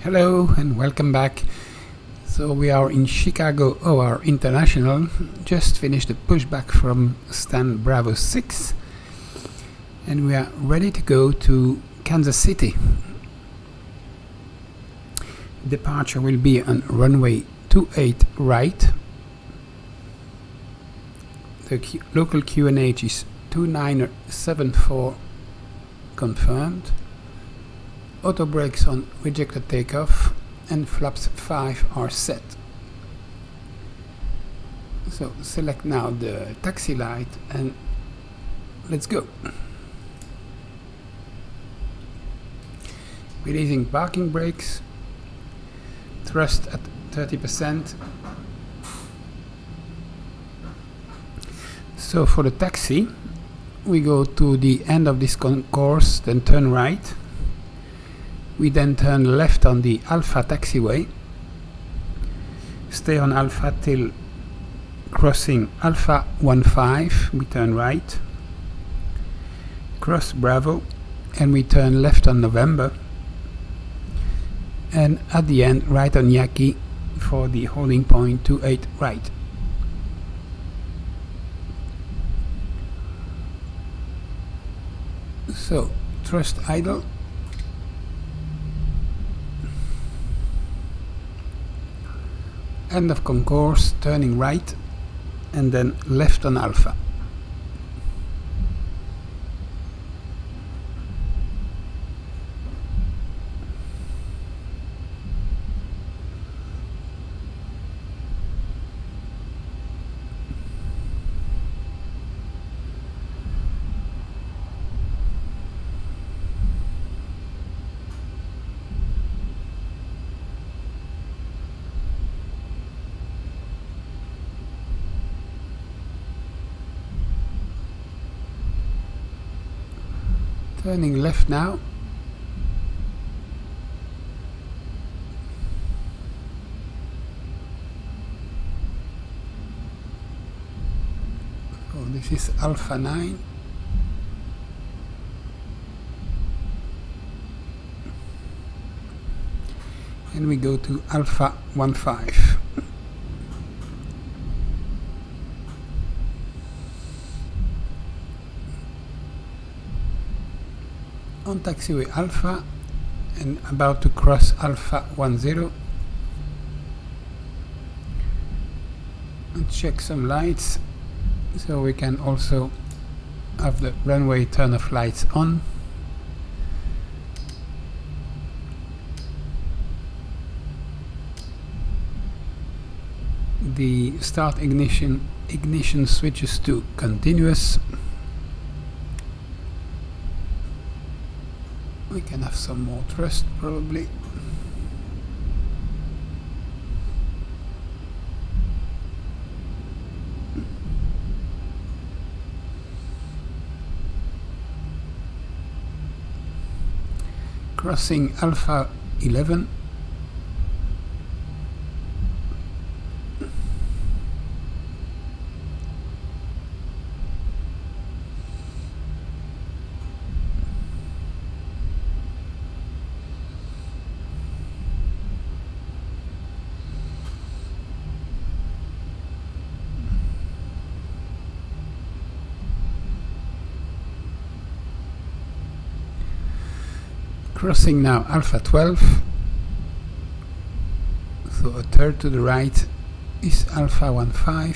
Hello and welcome back. So we are in Chicago OR International, just finished the pushback from stand Bravo 6 and we are ready to go to Kansas City. Departure will be on runway 28 right. The local QNH is 2974 confirmed. Auto brakes on rejected takeoff and flaps 5 are set. So select now the taxi light and let's go. Releasing parking brakes, thrust at 30%. So for the taxi, we go to the end of this course, then turn right. We then turn left on the Alpha taxiway. Stay on Alpha till crossing Alpha 15, we turn right. Cross Bravo and we turn left on November. And at the end, right on Yankee for the holding point 28 right. So, thrust idle. End of concourse, turning right and then left on Alpha. Turning left now. So this is Alpha 9. And we go to Alpha 15. On taxiway Alpha and about to cross Alpha 10. And check some lights so we can also have the runway turn off lights on. The start ignition switches to continuous. We can have some more thrust probably. Crossing Alpha 11. Crossing now Alpha 12, so a third to the right is Alpha 15.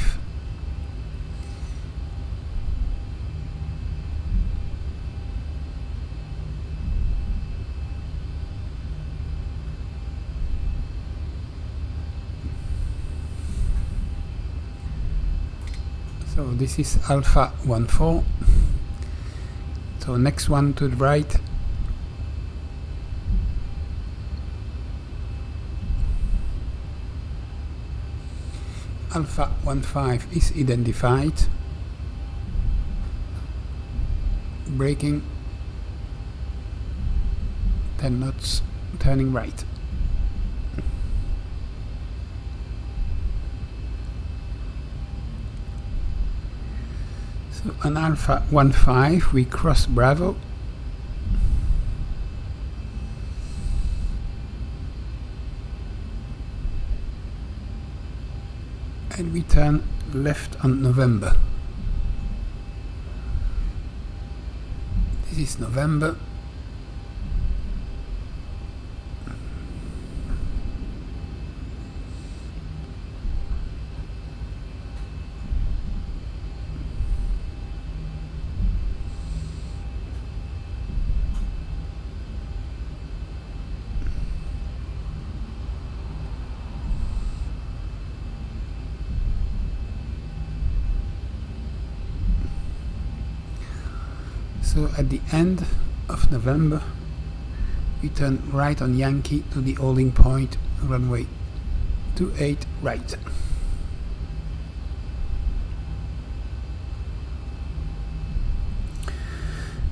So this is Alpha 14, so next one to the right. Alpha 15 is identified. Braking. 10 knots, turning right. So on Alpha 15 we cross Bravo. and we turn left on November. This is November. So at the end of November, we turn right on Yankee to the holding point, runway 28 right.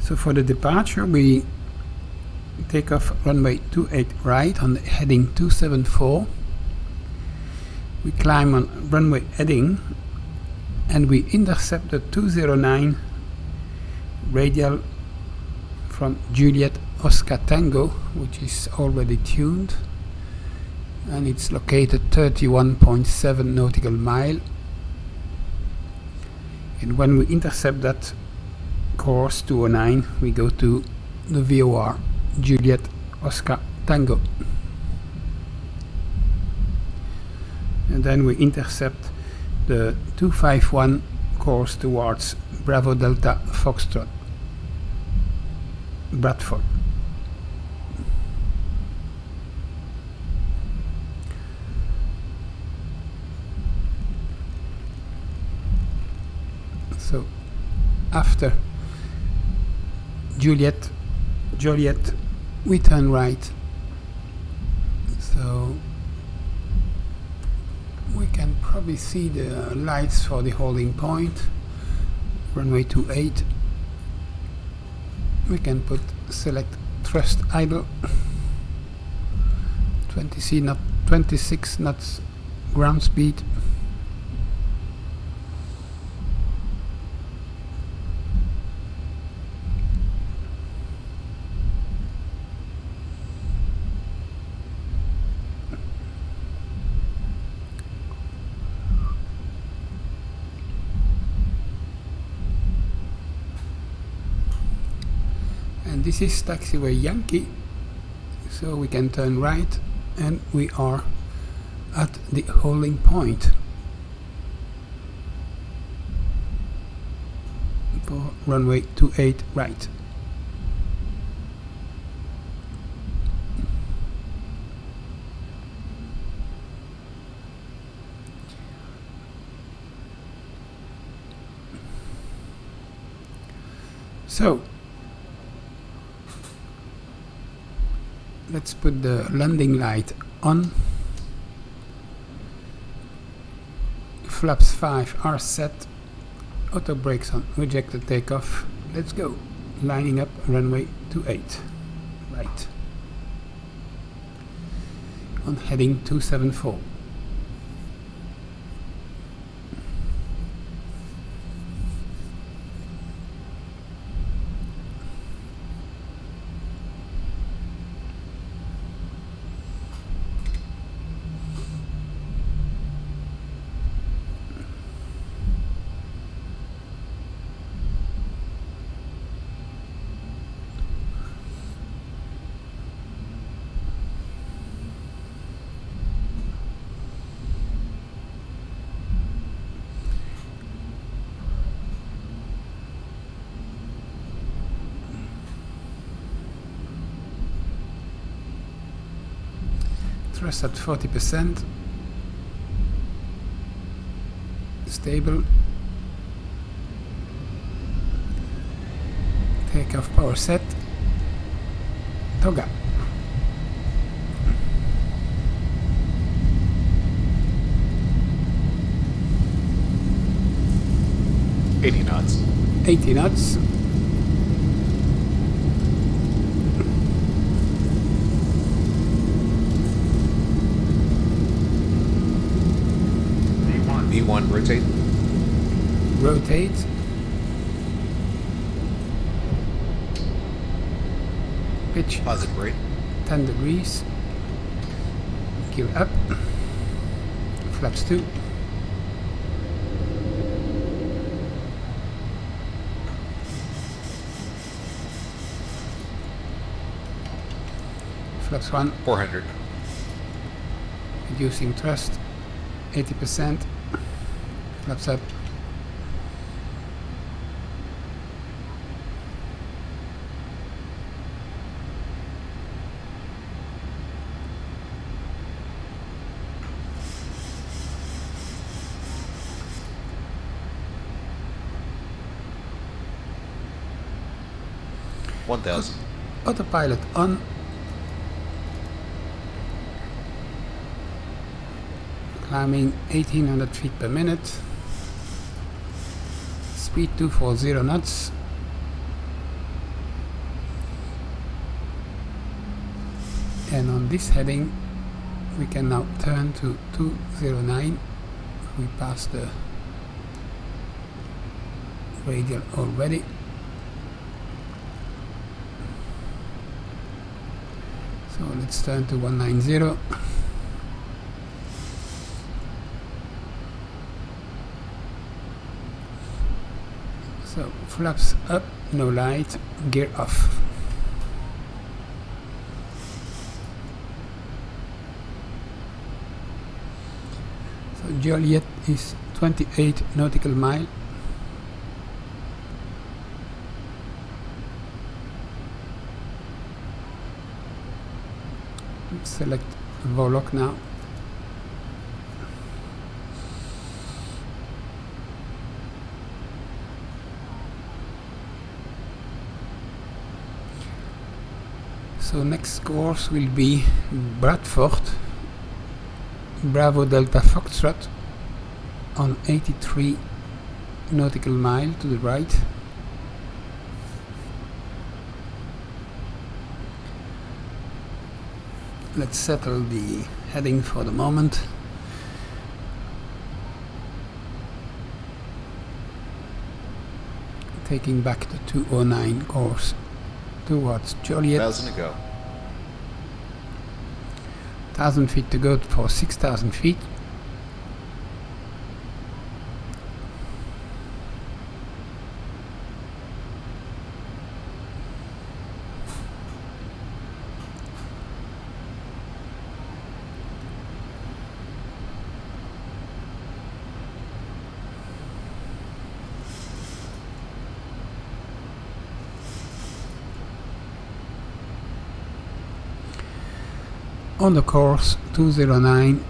So for the departure, we take off runway 28 right on the heading 274. We climb on runway heading and we intercept the 209 radial from Juliet Oscar Tango, which is already tuned, and it's located 31.7 nautical mile. And when we intercept that course 209, we go to the VOR Juliet Oscar Tango, and then we intercept the 251 course towards Bravo Delta Foxtrot Bradford. So after Joliet, we turn right, so we can probably see the lights for the holding point, runway 28. We can put select thrust idle, 26 knots ground speed. And this is taxiway Yankee, so we can turn right and we are at the holding point for runway 28 right. So let's put the landing light on. Flaps 5 are set. Auto brakes on. Reject the takeoff. Let's go. Lining up runway 28 right on heading 274. Thrust at 40%, stable, takeoff power set, toga. $80 knots. 80 knots. V1, rotate. Rotate. Pitch. Positive rate. 10 degrees. Gear up. Flaps 2. Flaps 1. 400. Reducing thrust 80%. Flaps up. Autopilot on. Climbing 1800 feet per minute. Speed 240 knots. And on this heading we can now turn to 209. We passed the radial already. So let's turn to 190. So flaps up, no light, gear off. So Joliet is 28 nautical mile. Select Volok now. So next course will be Bradford, Bravo Delta Foxtrot on 83 nautical mile to the right. Let's settle the heading for the moment. Taking back the 209 course towards Joliet. 1,000 to go. 1,000 feet to go for 6,000 feet. On the course 209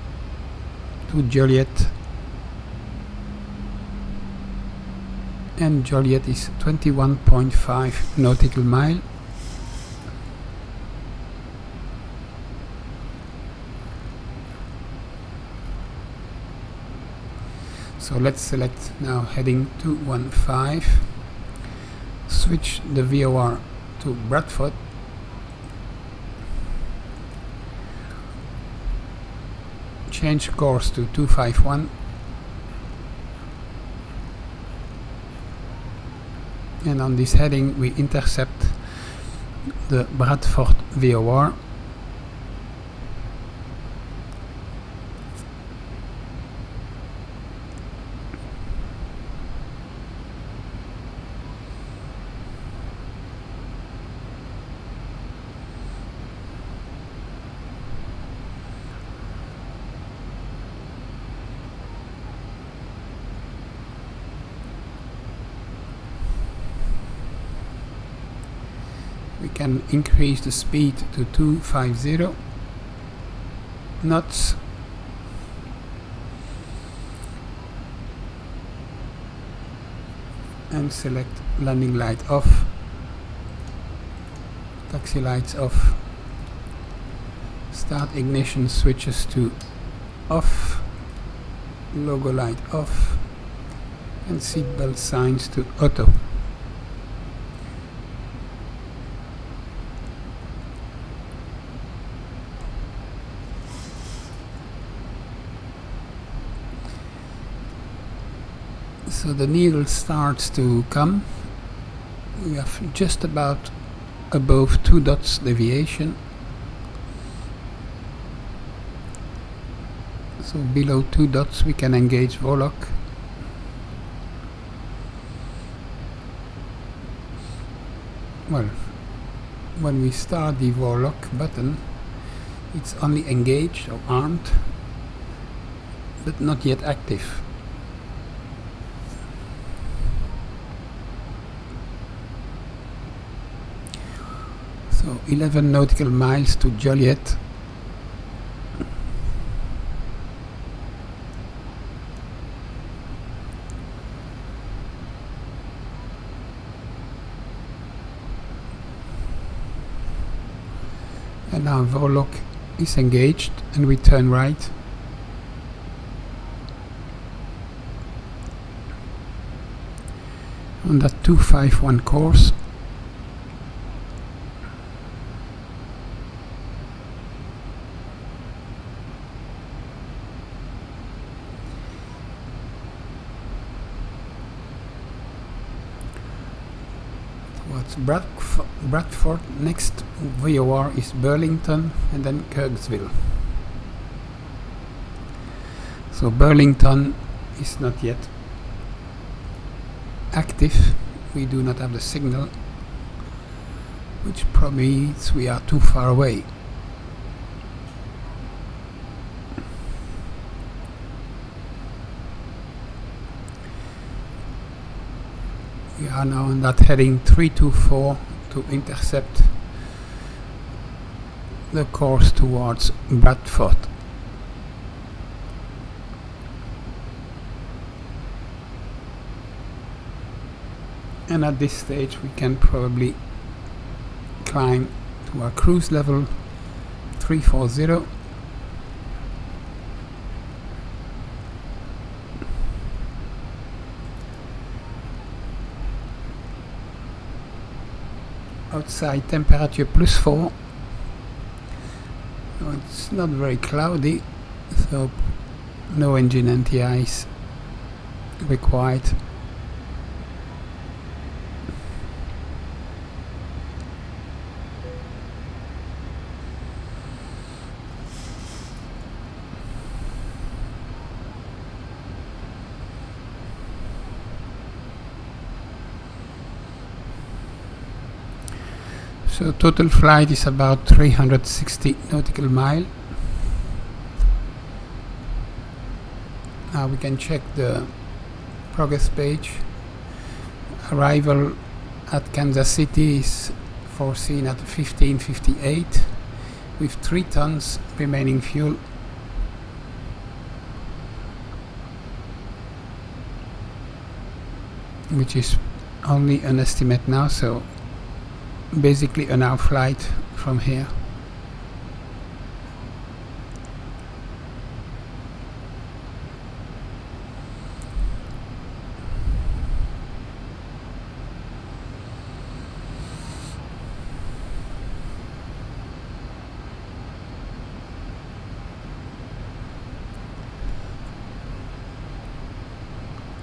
to Joliet, and Joliet is 21.5 nautical mile. So let's select now heading 215, switch the VOR to Bradford. Change course to 251 and on this heading we intercept the Bradford VOR. We can increase the speed to 250 knots. And select landing light off, taxi lights off, start ignition switches to off, logo light off, and seatbelt signs to auto. So the needle starts to come. We have just about above 2 dots deviation. So below 2 dots we can engage Volok. Well, when we start the Volok button, It's only engaged or armed, but not yet active. So 11 nautical miles to Joliet. And now Volok is engaged and we turn right. On that 251 course. Towards Bradford. Next VOR is Burlington and then Kirksville. So Burlington is not yet active. We do not have the signal, which probably means we are too far away. We are now on that heading 324 to intercept the course towards Bradford. And at this stage we can probably climb to our cruise level 340. Outside temperature +4. So it's not very cloudy, so no engine anti-ice required. So total flight is about 360 nautical mile. Now we can check the progress page. Arrival at Kansas City is foreseen at 15:58 with 3 tons remaining fuel. Which is only an estimate now, so basically an hour flight from here.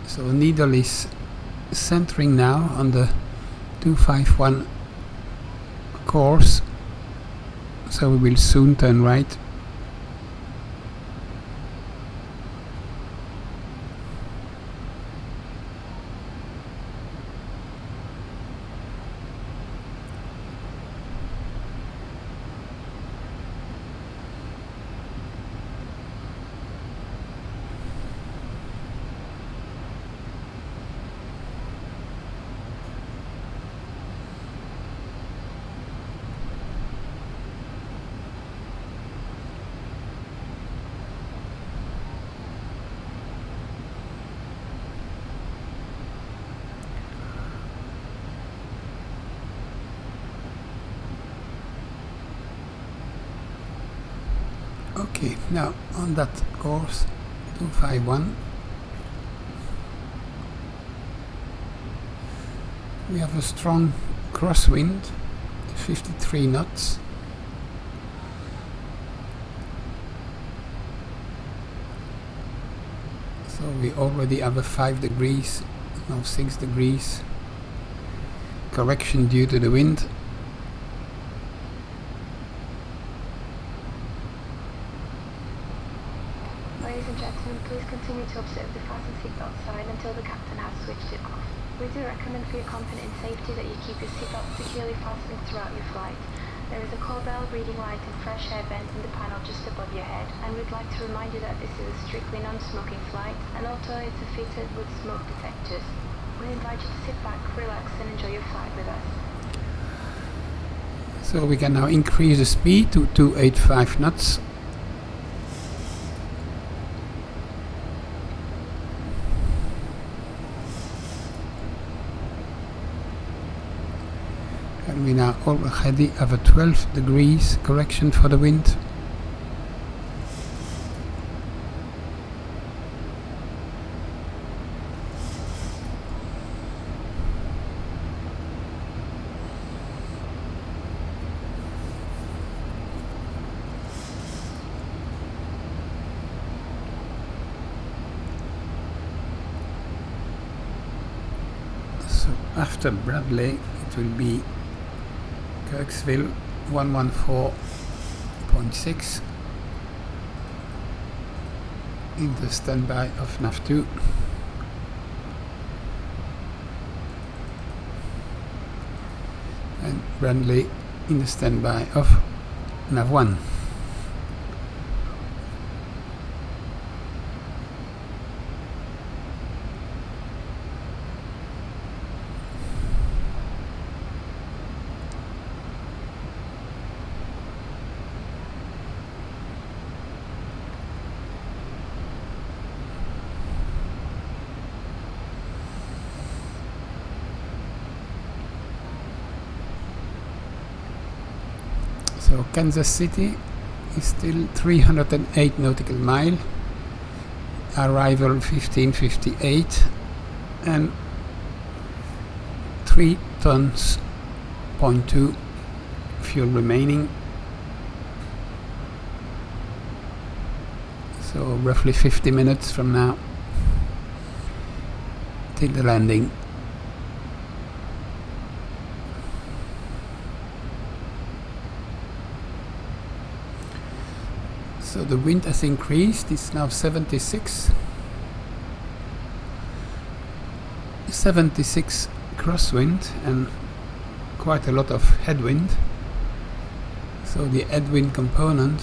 So needle is centering now on the 251 course, so we will soon turn right. Okay, now on that course 251 we have a strong crosswind, 53 knots. So we already have a 5 degrees, now 6 degrees correction due to the wind. Ladies and gentlemen, please continue to observe the fasten seatbelt sign until the captain has switched it off. We do recommend for your comfort and safety that you keep your seatbelt securely fastened throughout your flight. There is a call bell, reading light and fresh air vent in the panel just above your head, and we'd like to remind you that this is a strictly non-smoking flight, and also it's fitted with smoke detectors. We invite you to sit back, relax and enjoy your flight with us. So we can now increase the speed to 285 knots. And we now already have a 12 degrees correction for the wind. So after Bradley it will be Kirksville 114.6 in the standby of NAV2. And Bradley in the standby of NAV1. So Kansas City is still 308 nautical mile, arrival 1558 and 3 tons, 0.2 fuel remaining. So roughly 50 minutes from now till the landing. So the wind has increased, it's now 76 crosswind and quite a lot of headwind. So the headwind component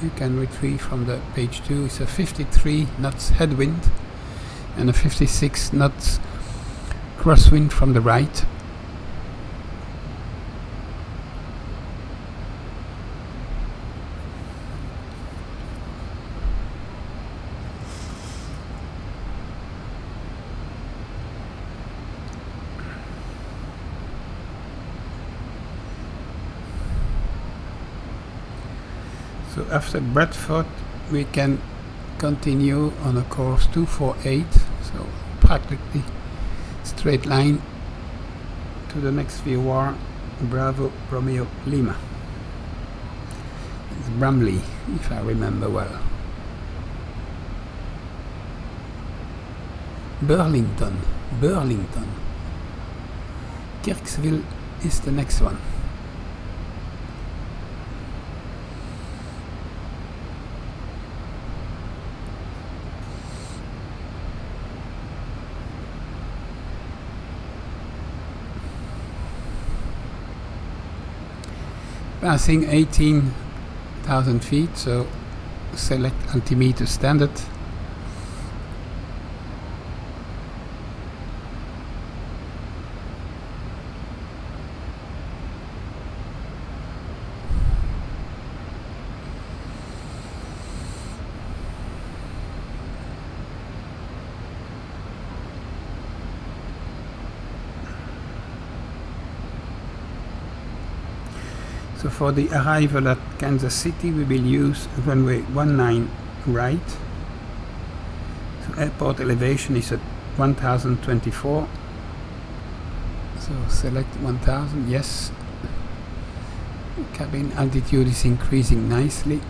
you can retrieve from the page 2 is a 53 knots headwind and a 56 knots crosswind from the right. So after Bradford we can continue on a course 248, so practically straight line to the next VOR Bravo Romeo Lima. It's Bramley, if I remember well. Burlington. Kirksville is the next one. Passing 18,000 feet, so select altimeter standard. So for the arrival at Kansas City we will use runway 19 right. So airport elevation is at 1024. So select 1000, yes. Cabin altitude is increasing nicely.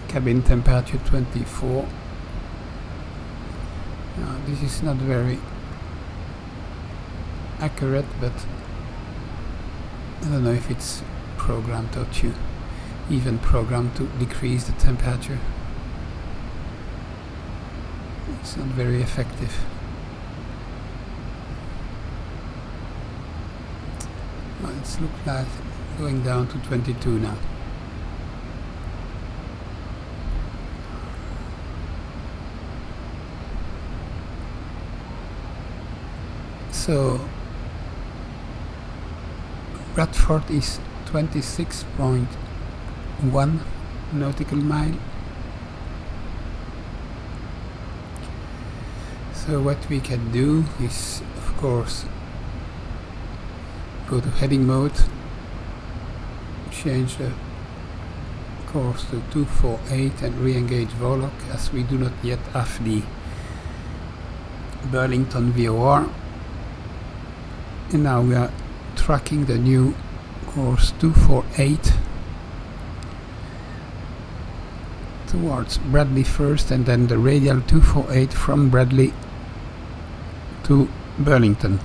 Cabin temperature 24. Now this is not very accurate, but I don't know if it's programmed or to even programmed to decrease the temperature. It's not very effective. Well, it's look like going down to 22 now. So Bradford is 26.1 nautical mile. So what we can do is, of course, go to heading mode, change the course to 248 and re-engage Volok, as we do not yet have the Burlington VOR. And now we are tracking the new course 248 towards Bradley first, and then the radial 248 from Bradley to Burlington.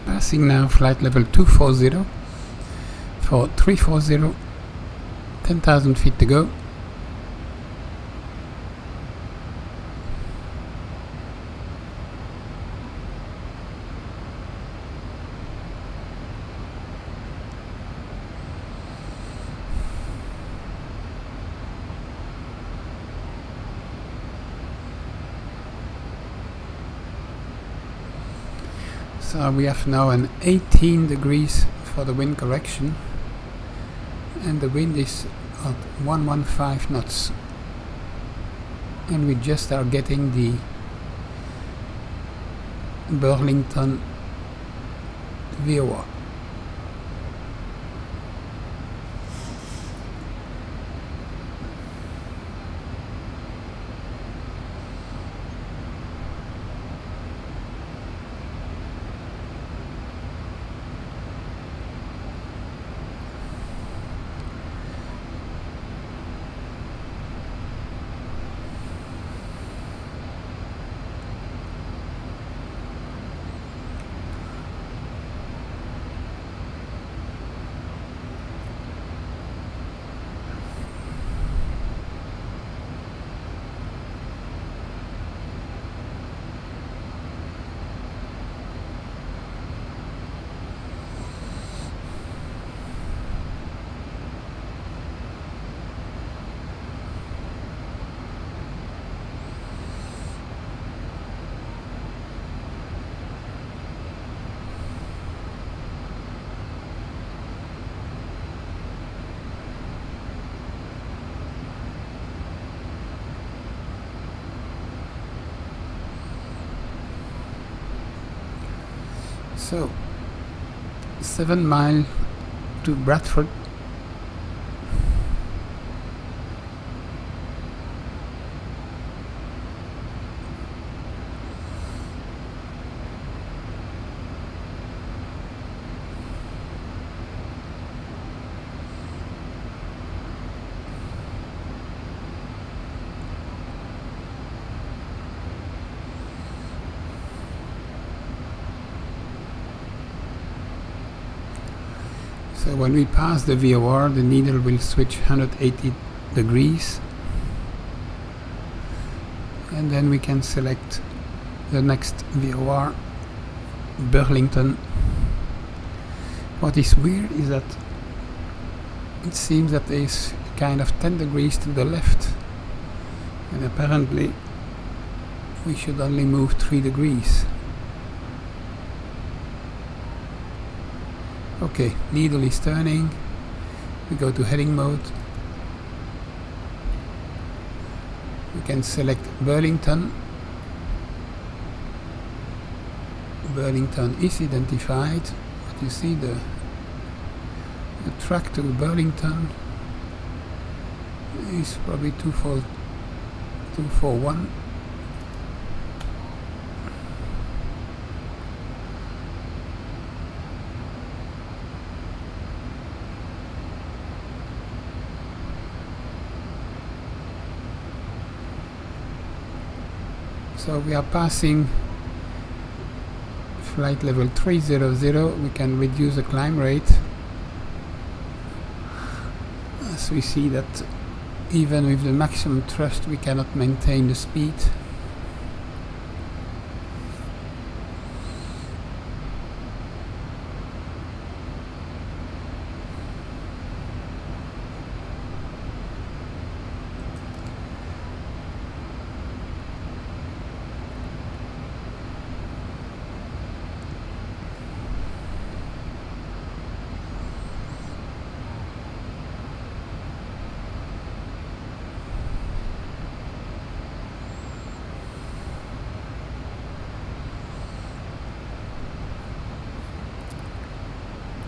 Passing now flight level 240 for 340, 10,000 feet to go. So we have now an 18 degrees for the wind correction, and the wind is at 115 knots, and we just are getting the Burlington VOR. So 7 miles to Bradford. So when we pass the VOR, the needle will switch 180 degrees, and then we can select the next VOR, Burlington. What is weird is that it seems that there is kind of 10 degrees to the left, and apparently we should only move 3 degrees. Okay, needle is turning. We go to heading mode. We can select Burlington. Burlington is identified, but you see the track to Burlington is probably 241. So we are passing flight level 300. We can reduce the climb rate. As we see that even with the maximum thrust we cannot maintain the speed.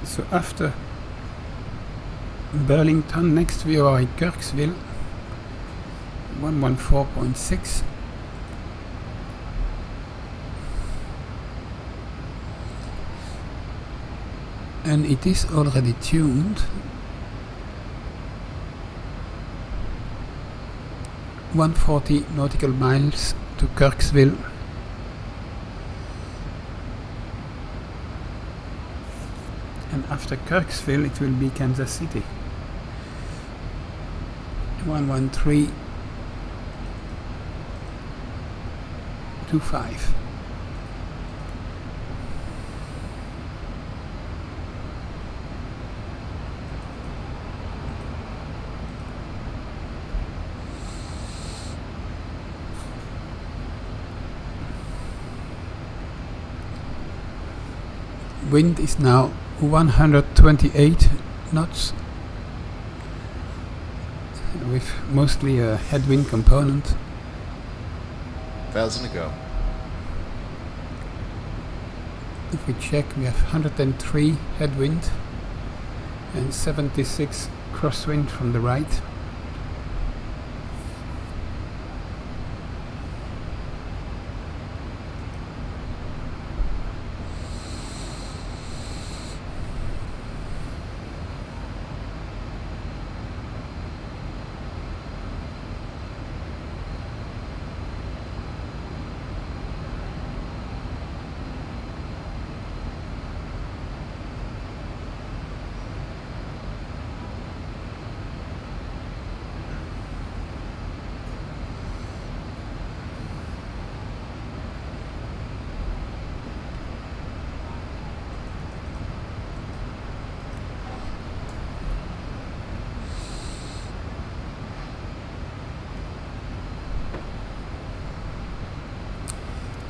So after Burlington, next we are in Kirksville, 114.6. And it is already tuned. 140 nautical miles to Kirksville. And after Kirksville it will be Kansas City. 113.25. Wind is now 128 knots with mostly a headwind component. 1,000 to go. If we check, we have 103 headwind and 76 crosswind from the right.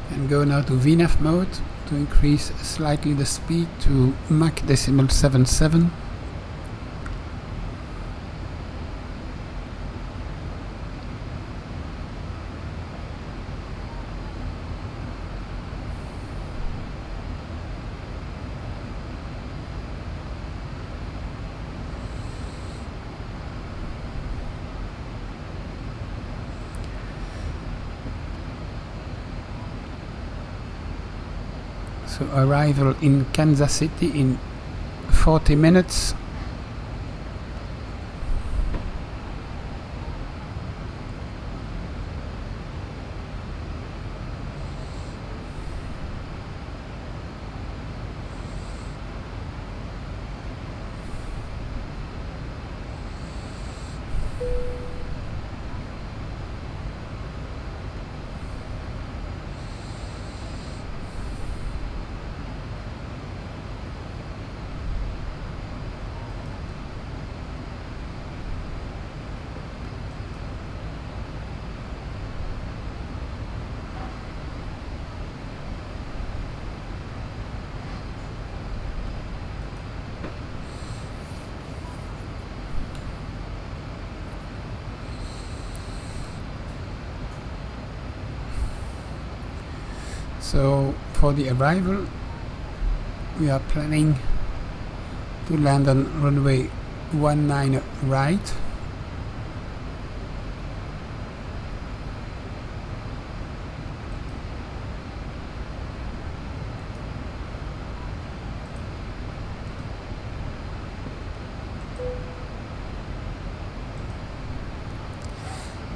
And go now to VNAV mode to increase slightly the speed to Mach 0.77. So arrival in Kansas City in 40 minutes. So for the arrival, we are planning to land on runway 19 right.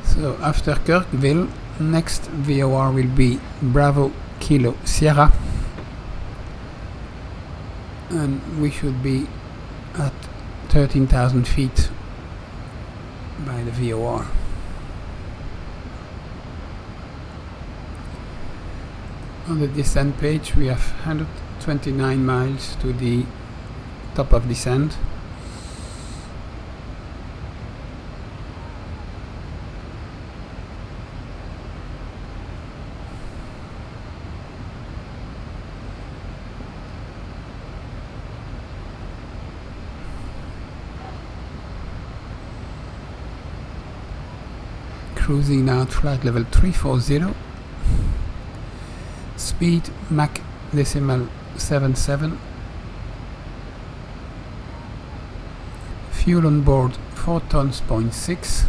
So after Kirkville, next VOR will be Bravo Kilo Sierra, and we should be at 13,000 feet by the VOR. On the descent page we have 129 miles to the top of descent. Cruising now at flight level 340. Speed Mach decimal 77. Fuel on board 4 tons, 0.6.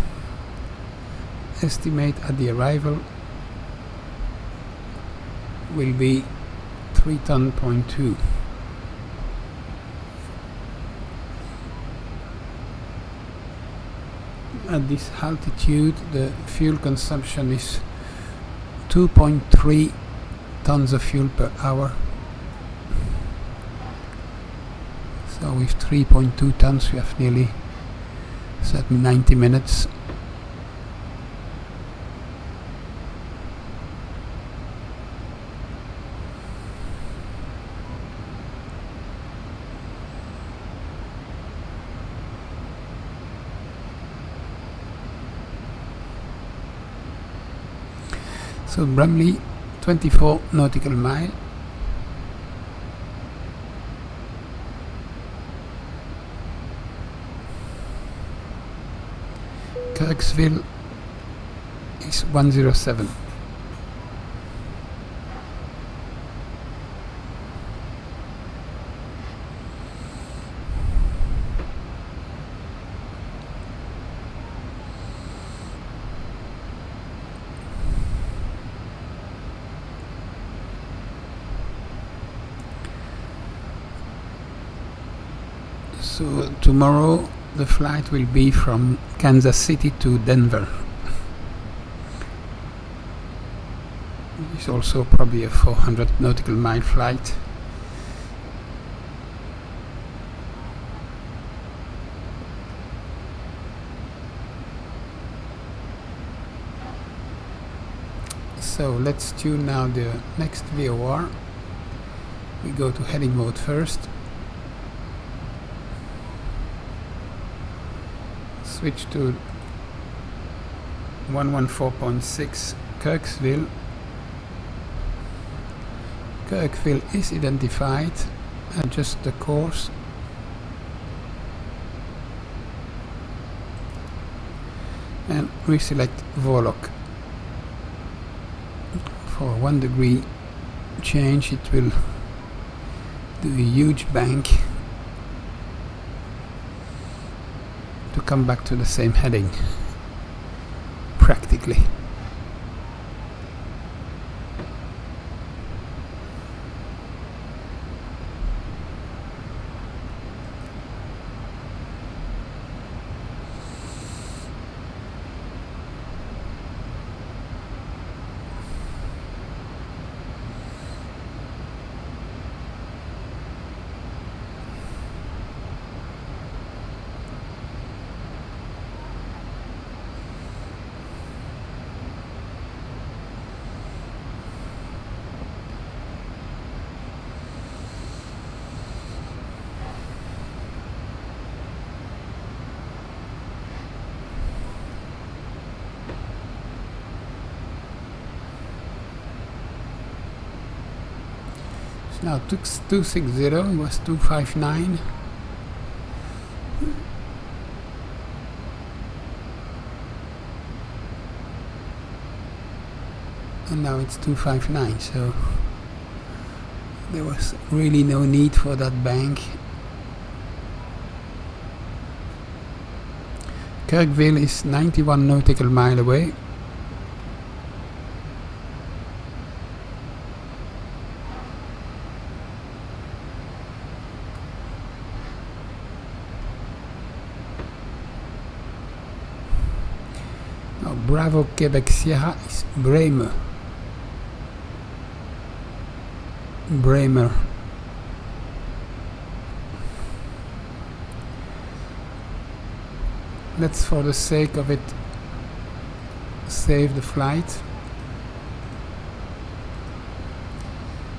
Estimate at the arrival will be 3 ton, 0.2. At this altitude the fuel consumption is 2.3 tons of fuel per hour. So with 3.2 tons we have nearly 90 minutes. So Bramley 24 nautical mile. Kirksville is 107. So tomorrow the flight will be from Kansas City to Denver. It's also probably a 400 nautical mile flight. So let's tune now the next VOR. We go to heading mode first. Switch to 114.6 Kirksville. Kirkville is identified. Adjust the course. And we select Volok. For 1 degree change it will do a huge bank to come back to the same heading, practically. Now 260, it was 259. And now it's 259, so There was really no need for that bank. Kirkville is 91 nautical mile away. Now Bravo Quebec Sierra is Bremer. Let's, for the sake of it, save the flight,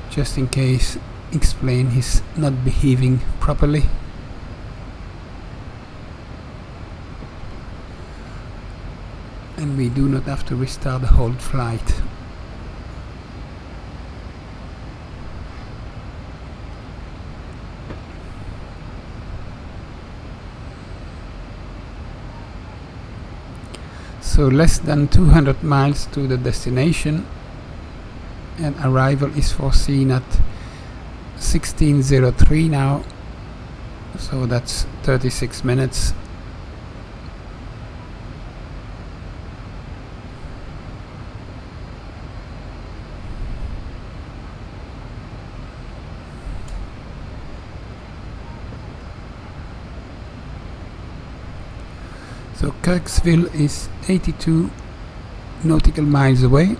just in case X-plane is not behaving properly. And we do not have to restart the whole flight. So less than 200 miles to the destination, and arrival is foreseen at 16:03 now, so that's 36 minutes. So Kirksville is 82 nautical miles away.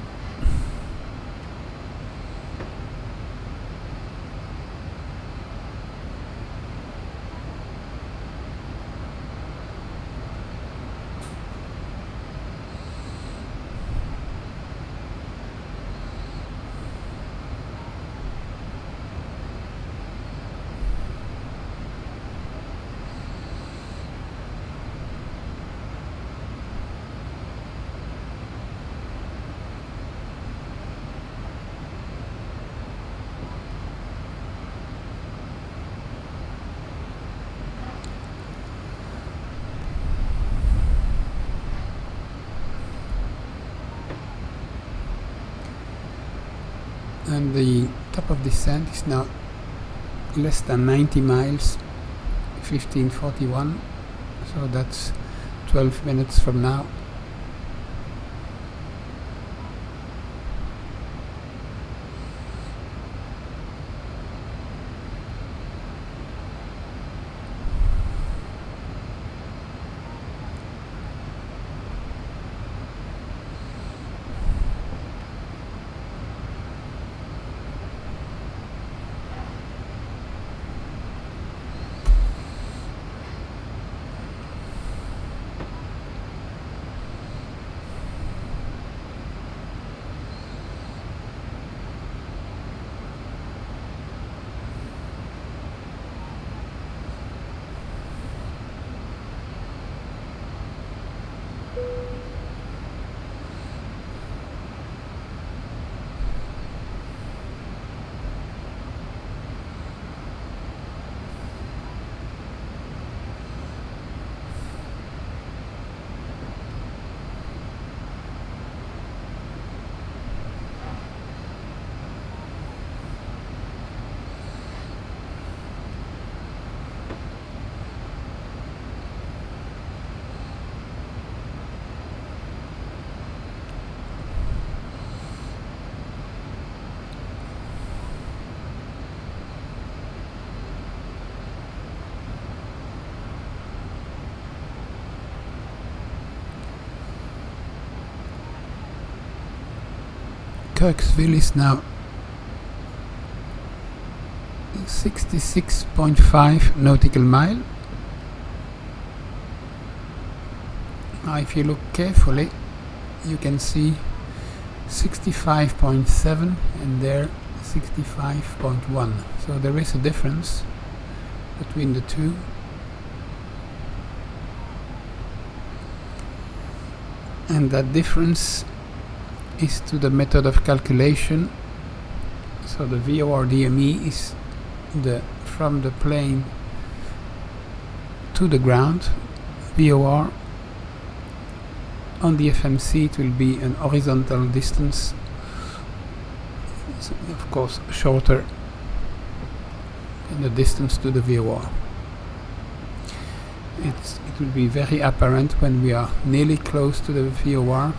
And the top of descent is now less than 90 miles, 1541, so that's 12 minutes from now. Kirksville is now 66.5 nautical mile. Now if you look carefully, you can see 65.7 and there 65.1. So there is a difference between the two. And that difference is to the method of calculation. So the VOR DME is from the plane to the ground VOR. On the FMC it will be an horizontal distance, so of course shorter and the distance to the VOR. It will be very apparent when we are nearly close to the VOR,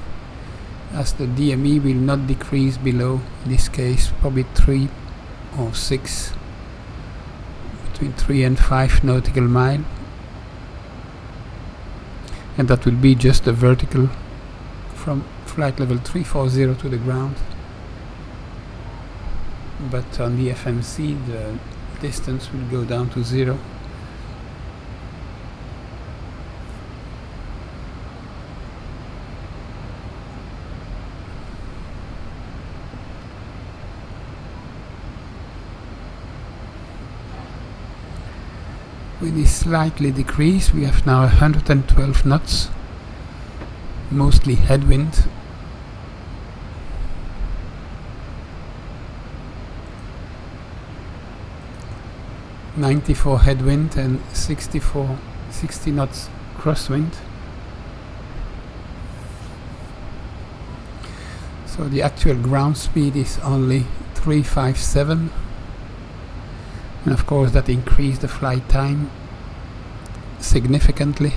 as the DME will not decrease below, in this case, probably 3 or 6, between 3 and 5 nautical mile. And that will be just the vertical from flight level 340 to the ground. But on the FMC, the distance will go down to 0. With this slightly decrease, we have now 112 knots, mostly headwind. (94 headwind and 60 knots crosswind. So the actual ground speed is only 357. And of course that increased the flight time significantly.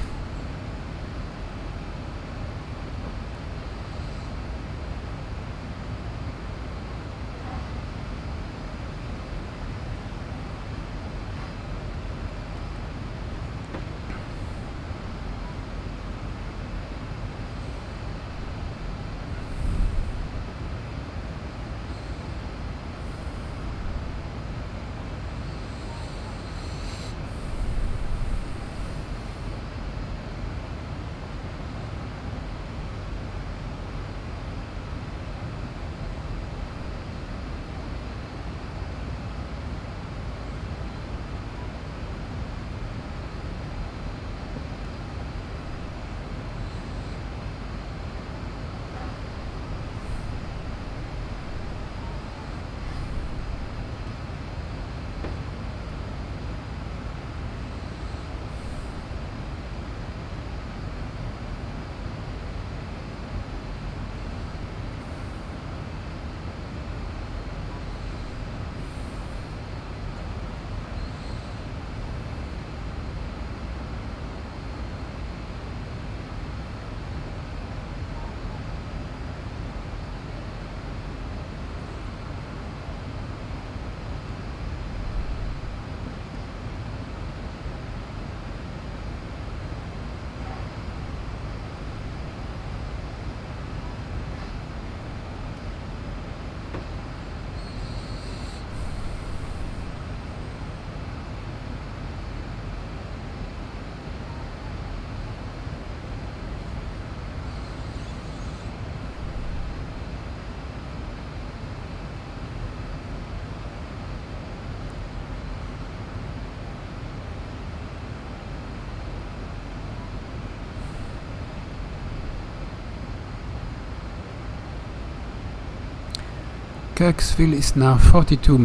Kirksville is now 42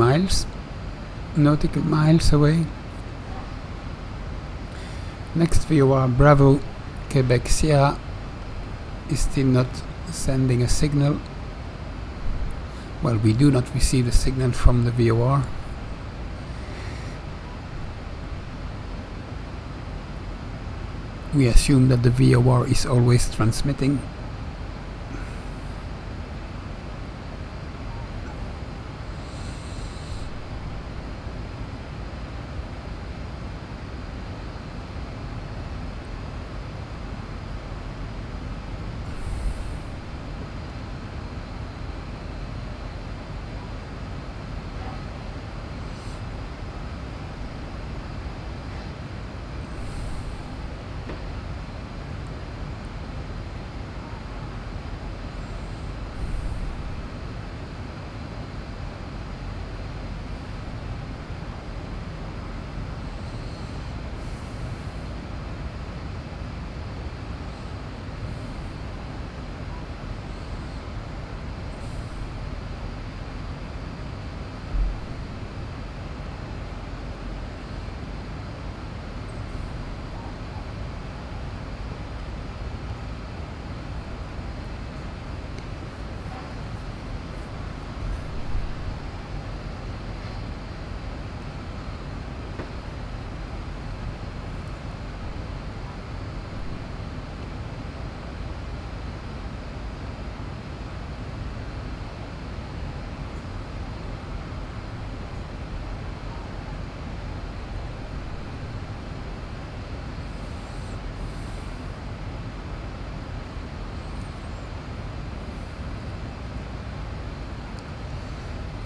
nautical miles away. Next VOR Bravo Quebec Sierra is still not sending a signal. Well, we do not receive a signal from the VOR. We assume that the VOR is always transmitting.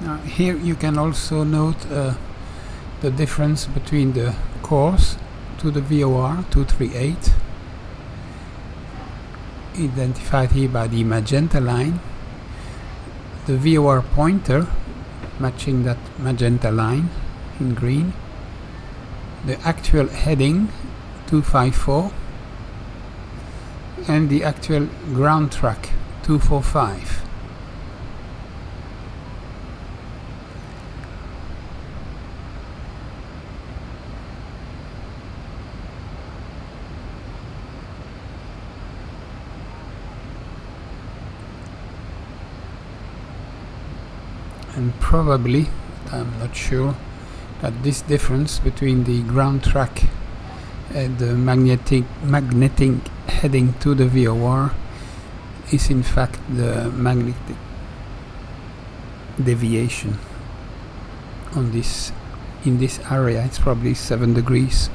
Here you can also note the difference between the course to the VOR 238, identified here by the magenta line, the VOR pointer matching that magenta line in green, the actual heading 254, and the actual ground track 245. And probably, I'm not sure, that this difference between the ground track and the magnetic heading to the VOR is in fact the magnetic deviation on this, in this area. It's probably 7 degrees.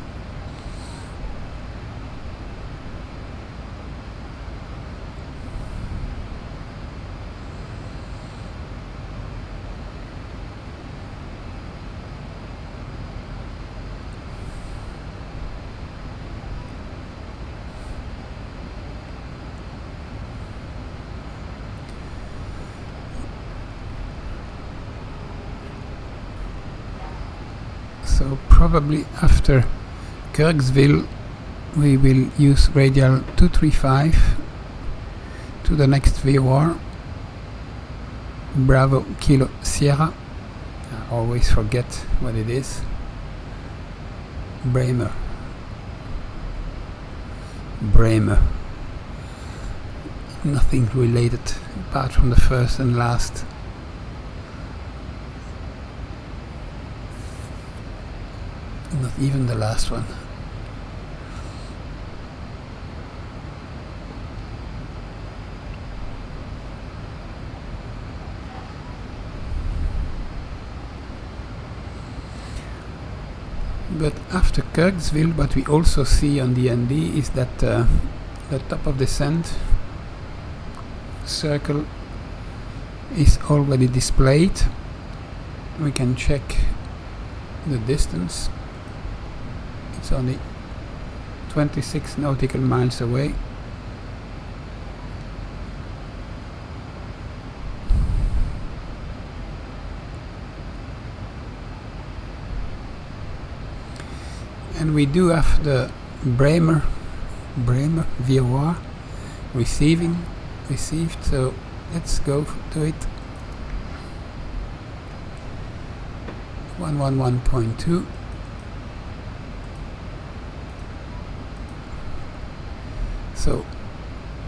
So probably after Kirksville we will use radial 235 to the next VOR, Bravo Kilo Sierra. I always forget what it is. Bremer. Nothing related apart from the first and last. Not even the last one. But after Kirksville, what we also see on the ND is that the top of descent circle is already displayed. We can check the distance. It's only 26 nautical miles away. And we do have the Bremer VOR received, so let's go to it. 111.2. So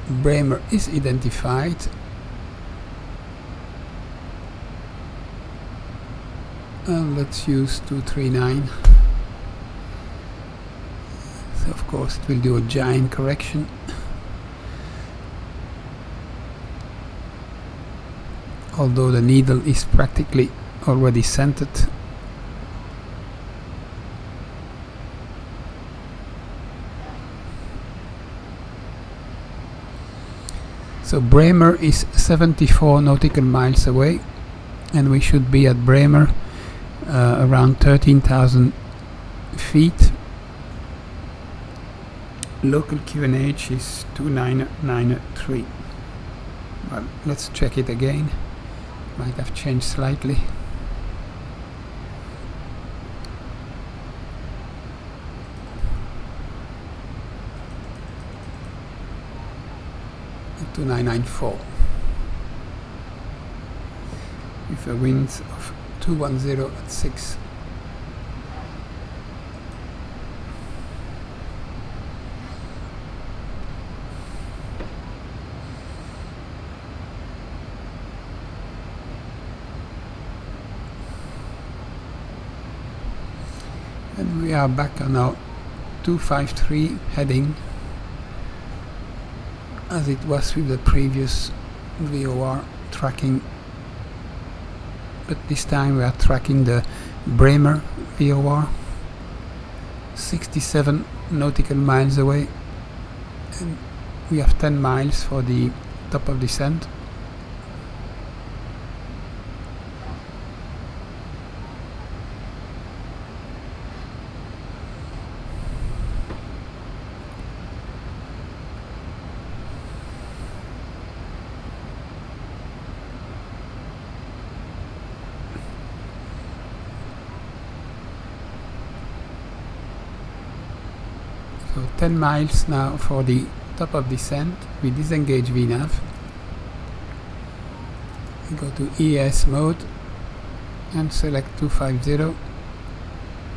Bremer is identified. Let's use 239. So of course it will do a giant correction. Although the needle is practically already centered. So Bremer is 74 nautical miles away, and we should be at Bremer around 13,000 feet. Local QNH is 2993. Well, let's check it again. Might have changed slightly. At 2994. With a wind of 210 at 6. And we are back on our 253 heading, as it was with the previous VOR tracking, but this time we are tracking the Bremer VOR, 67 nautical miles away, and we have 10 miles for the top of descent. 10 miles now for the top of descent. We disengage VNAV. We go to ES mode and select 250.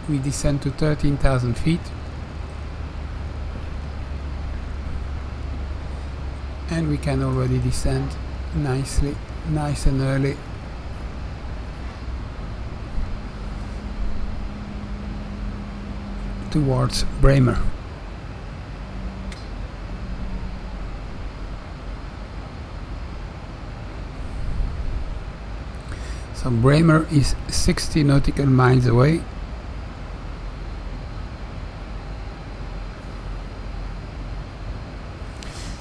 We descend to 13,000 feet. And we can already descend nicely, nice and early. Towards Bremer. So Bremer is 60 nautical miles away.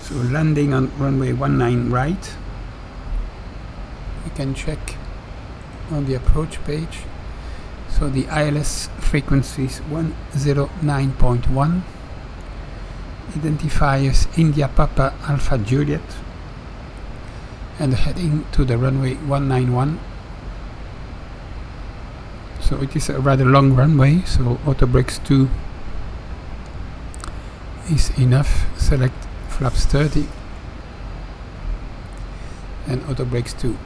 So landing on runway 19 right. We can check on the approach page. So the ILS frequency is 109.1. Identifiers India Papa Alpha Juliet. And heading to the runway 191. So it is a rather long runway, so auto brakes 2 is enough. Select flaps 30 and auto brakes 2.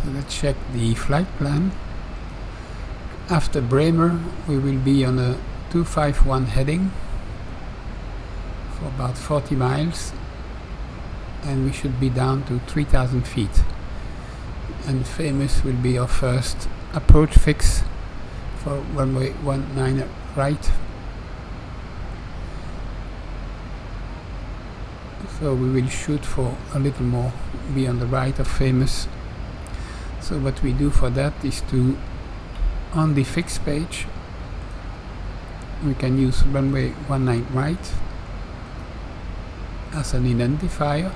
So let's check the flight plan. After Bremer we will be on a 251 heading for about 40 miles and we should be down to 3,000 feet. And Famous will be our first approach fix for runway 19 right. So we will shoot for a little more, be on the right of Famous. So what we do for that is to, on the fix page, we can use runway 19 right as an identifier,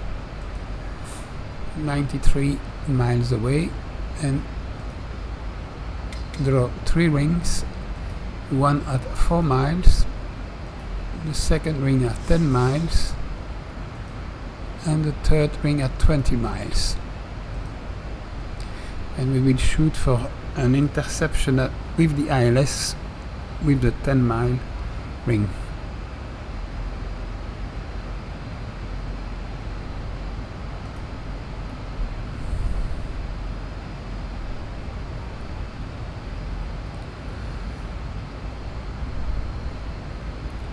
93 miles away, and draw 3 rings, one at 4 miles, the second ring at 10 miles, and the third ring at 20 miles. And we will shoot for an interception with the ILS with the 10-mile ring.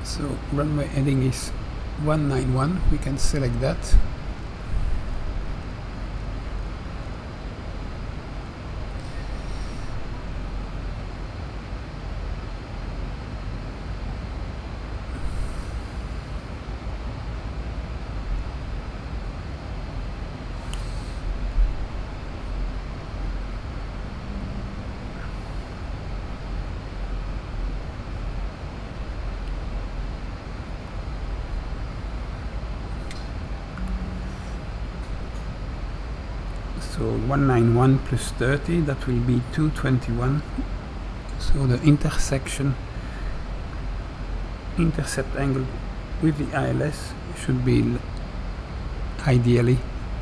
So runway heading is 191, we can select that. So 191 plus 30, that will be 221. So the intercept angle with the ILS should be ideally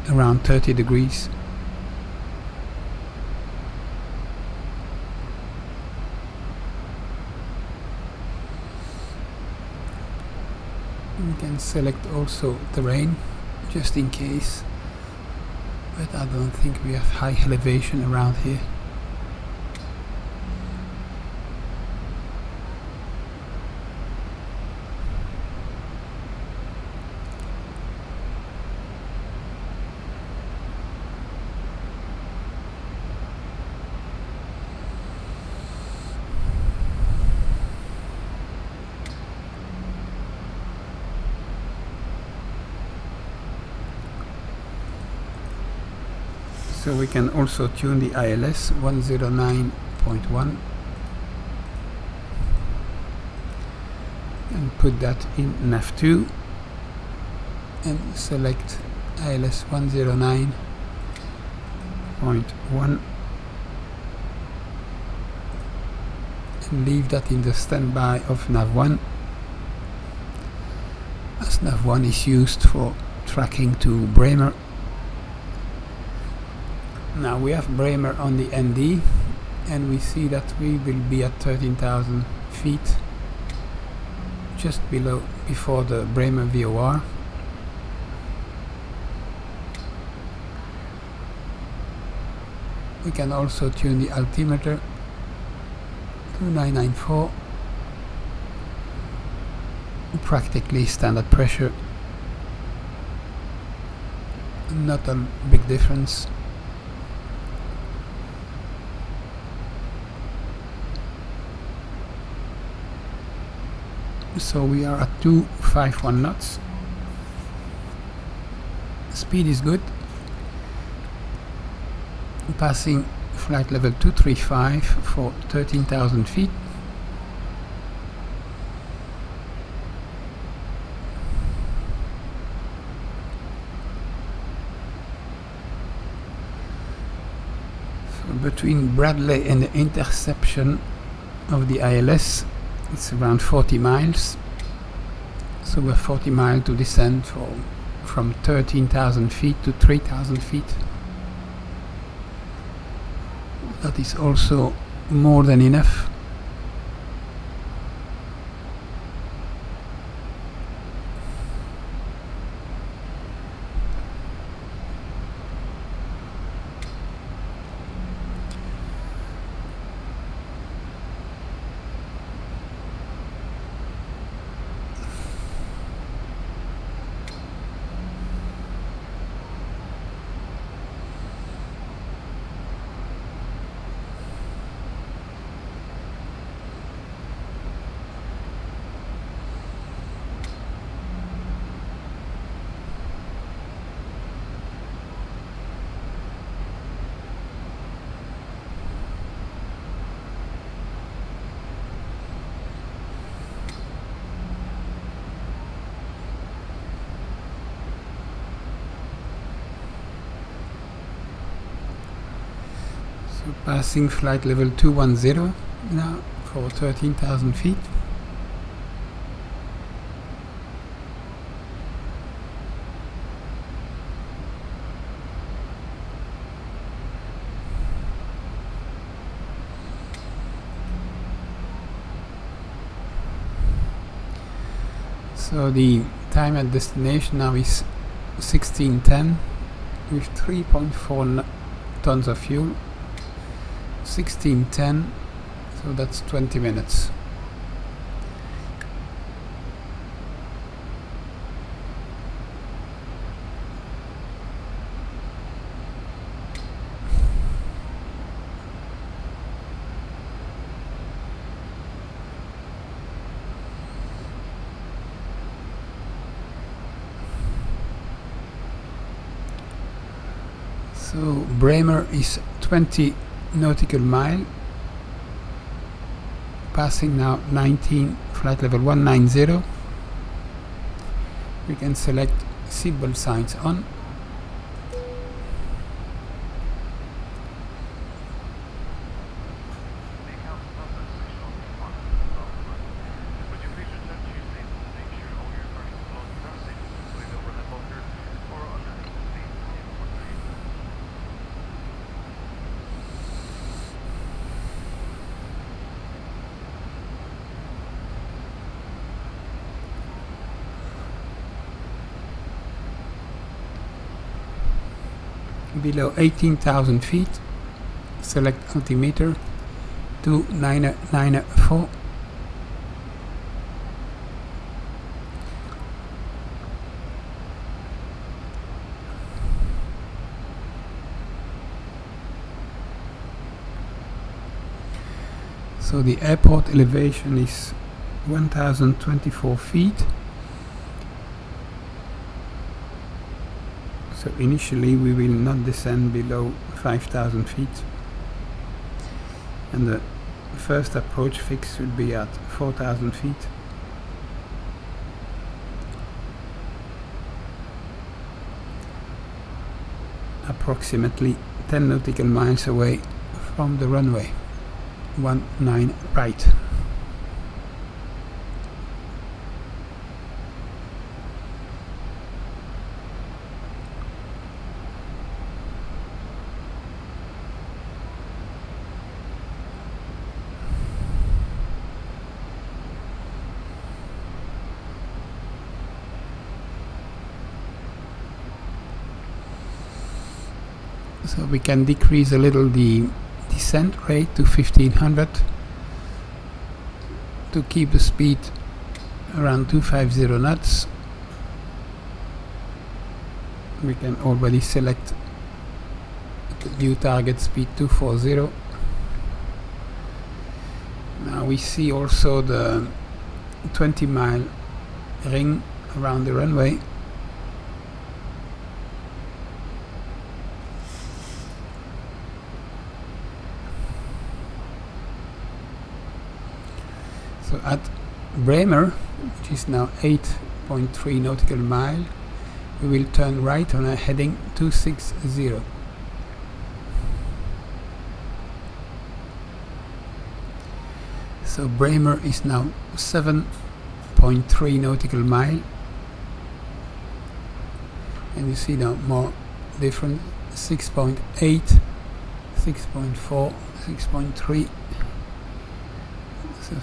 around 30 degrees. We can select also terrain just in case, but I don't think we have high elevation around here. So we can also tune the ILS 109.1 and put that in nav2 and select ILS 109.1 and leave that in the standby of nav1, as nav1 is used for tracking to Bremer. Now we have Bremer on the ND and we see that we will be at 13,000 feet, just before the Bremer VOR. We can also tune the altimeter to 994, practically standard pressure, not a big difference. So we are at 251 knots. Speed is good. Passing flight level 235 for 13,000 feet. So between Bradley and the interception of the ILS, it's around 40 miles. So we're 40 miles to descend from 13,000 feet to 3,000 feet. That is also more than enough. Passing flight level 210 now for 13,000 feet. So the time at destination now is 16:10 with 3.4 tons of fuel. 16:10, so that's 20 minutes. So Bremer is 20 nautical mile, passing now 19 flight level 190. We can select seatbelt signs on. Below 18,000 feet, select altimeter to 994. So the airport elevation is 1,024 feet. So initially we will not descend below 5,000 feet, and the first approach fix should be at 4,000 feet. approximately 10 nautical miles away from the runway. 19 right. So we can decrease a little the descent rate to 1500 to keep the speed around 250 knots. We can already select the new target speed 240. Now we see also the 20-mile ring around the runway. So at Bremer, which is now 8.3 nautical mile, we will turn right on a heading 260. So Bremer is now 7.3 nautical mile, and you see now more different 6.8, 6.4, 6.3. So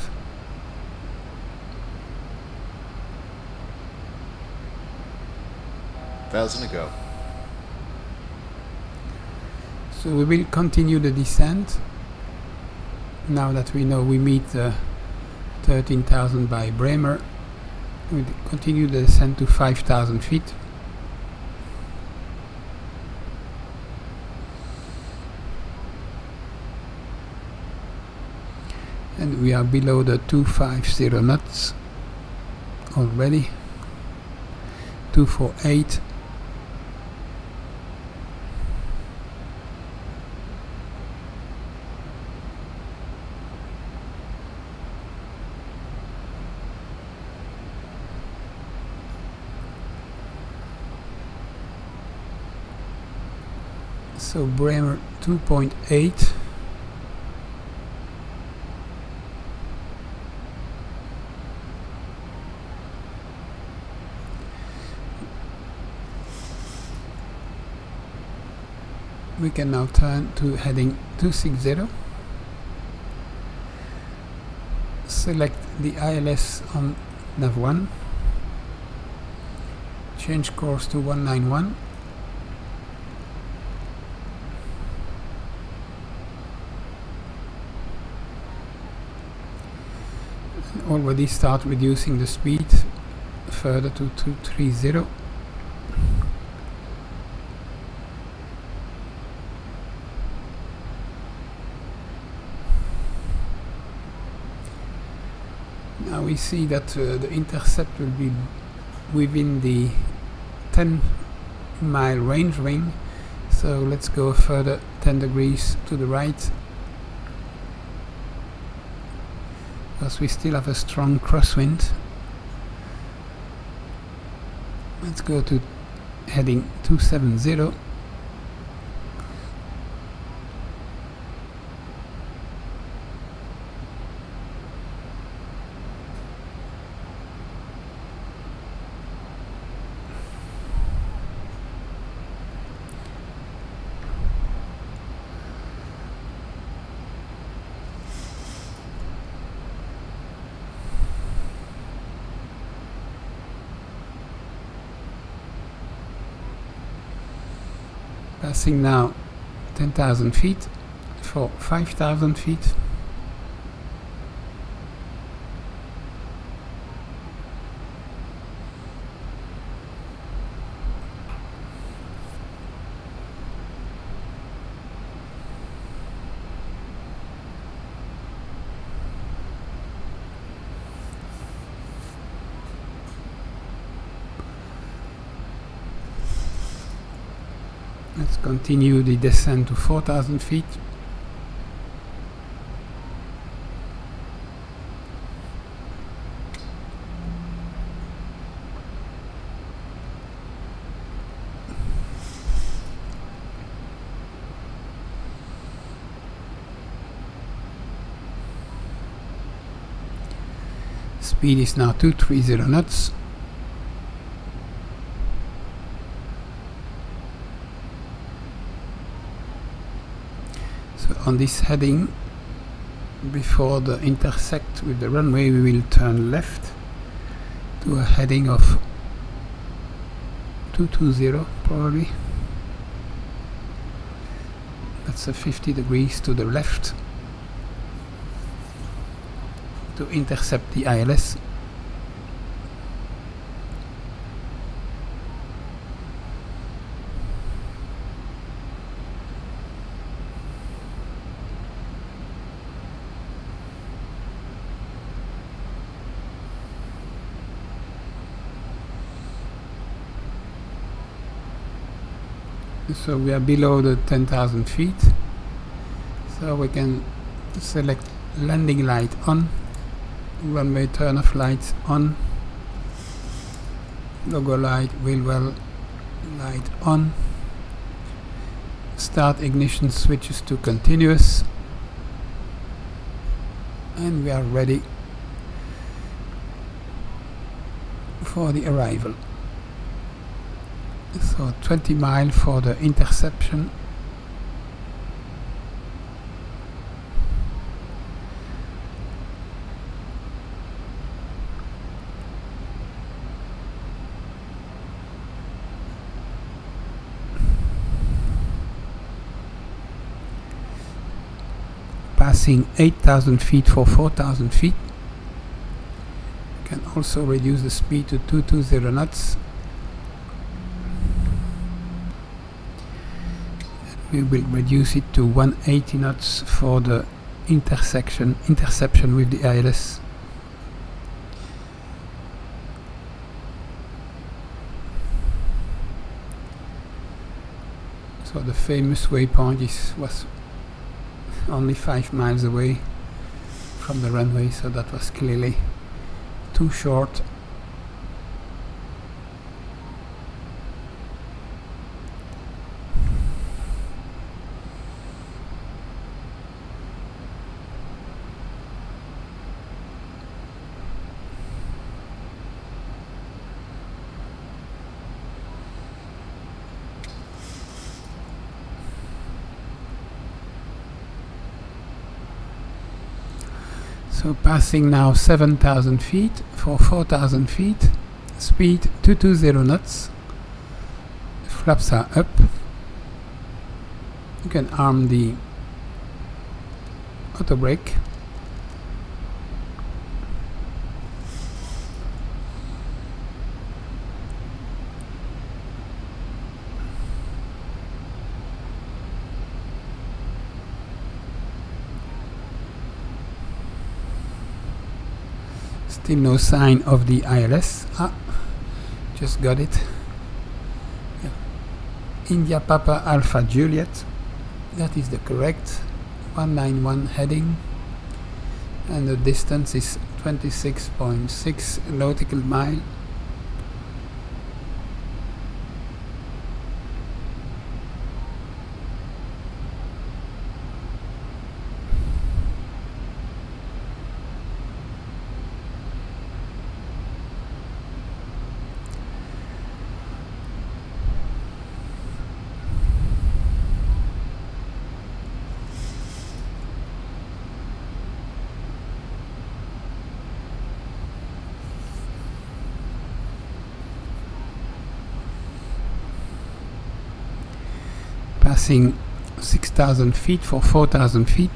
1,000 to go. So we will continue the descent now that we know we meet 13,000 by Bremer. We continue the descent to 5,000 feet. And we are below the 250 knots already. 248. So Bremer 2.8. We can now turn to heading 260. Select the ILS on nav1. Change course to 191. Already start reducing the speed further to 230. Now we see that the intercept will be within the 10-mile range ring, so let's go further 10 degrees to the right, because we still have a strong crosswind. Let's go to heading 270. Passing now 10,000 feet for 5,000 feet. Let's continue the descent to 4,000 feet. Speed is now 230 knots. So on this heading, before the intersect with the runway, we will turn left to a heading of 220 probably. That's a 50 degrees to the left to intercept the ILS. So we are below the 10,000 feet, so we can select landing light on, runway turn off lights on, logo light, wheel well light on, start ignition switches to continuous, and we are ready for the arrival. So 20 miles for the interception. Passing 8,000 feet for 4,000 feet. You can also reduce the speed to 220 knots. We will reduce it to 180 knots for the interception with the ILS. So the famous waypoint was only 5 miles away from the runway, so that was clearly too short. So passing now 7,000 feet for 4,000 feet, speed 220 knots, flaps are up. You can arm the auto brake. Still no sign of the ILS. Just got it. Yeah. India Papa Alpha Juliet. That is the correct 191 heading. And the distance is 26.6 nautical mile. Passing 6,000 feet for 4,000 feet.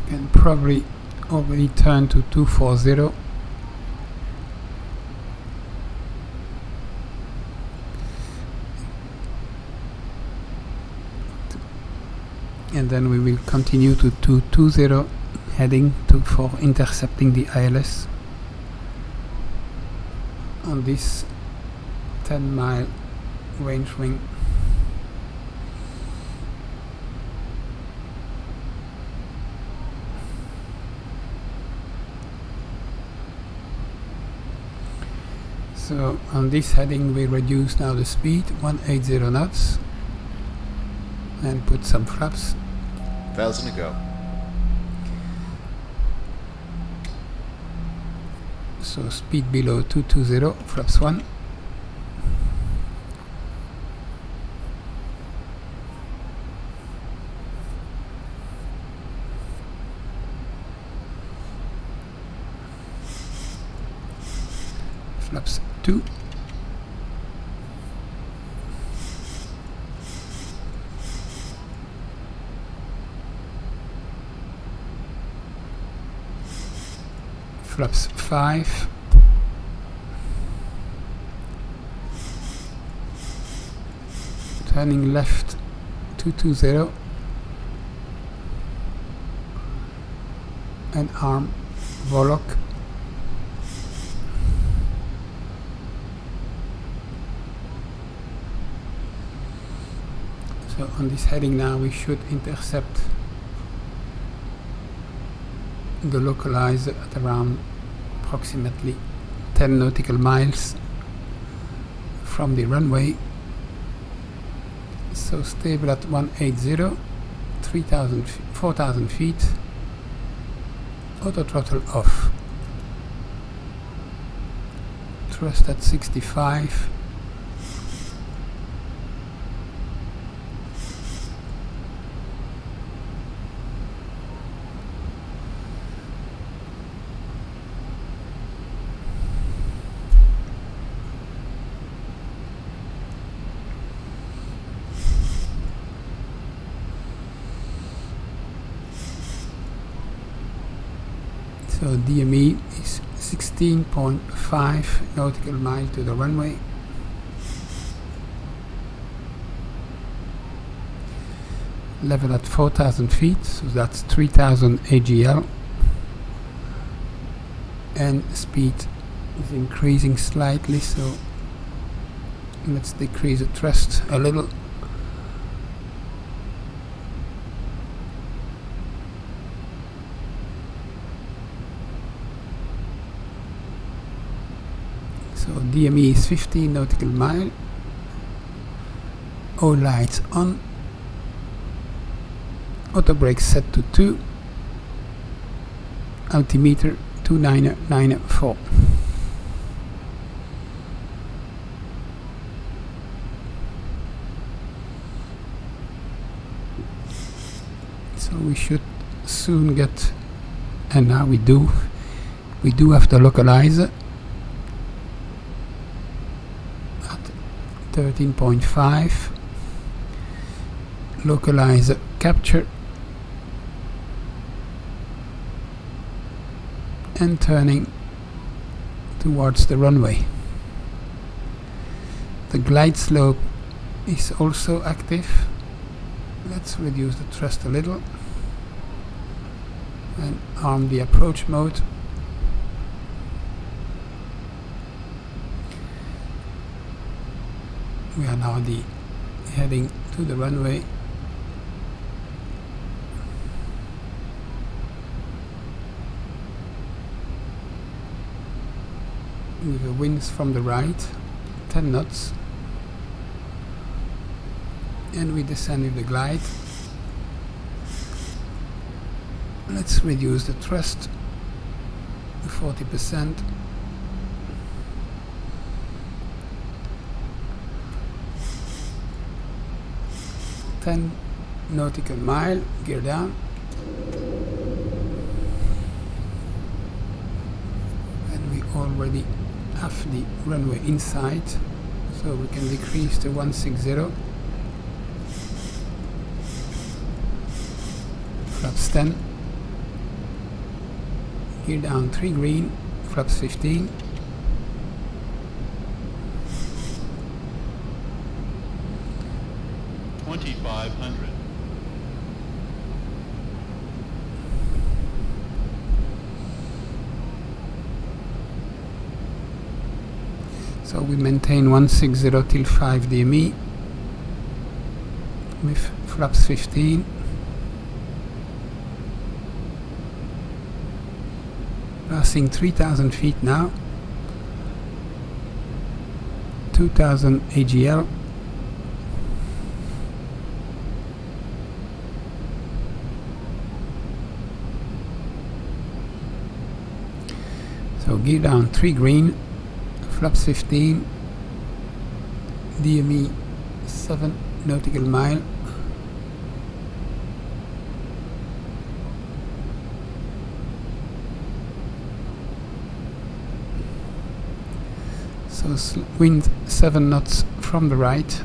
Can probably already turn to 240. and then we will continue to 220 heading for intercepting the ILS on this 10-mile range wing. So on this heading we reduce now the speed 180 knots and put some flaps. 1,000 to go. So speed below 220, flaps 1. Flaps 2. Flaps 5. Turning left 220 and arm Volok. So on this heading now we should intercept the localizer at around approximately 10 nautical miles from the runway. So stable at 180, 4,000 feet, auto throttle off, thrust at 65, so DME is 16.5 nautical mile to the runway. Level at 4,000 feet, so that's 3,000 AGL. And speed is increasing slightly, so let's decrease the thrust a little. So DME is 15 nautical mile. All lights on. Auto brake set to 2. Altimeter 2994. So we should soon get, and now we do have the localizer at 13.5. Localizer capture and turning towards the runway. The glide slope is also active. Let's reduce the thrust a little and arm the approach mode. We are now heading to the runway. With the winds from the right, 10 knots, and we descend with the glide. Let's reduce the thrust to 40%. Ten nautical mile, gear down. And we already have the runway inside, so we can decrease to 160. Flaps 10. Gear down 3 green, flaps 15. So we maintain 160 till 5 DME with flaps 15. Passing 3,000 feet now. 2,000 AGL. So gear down 3 green, flaps 15, DME 7 nautical mile. So wind 7 knots from the right.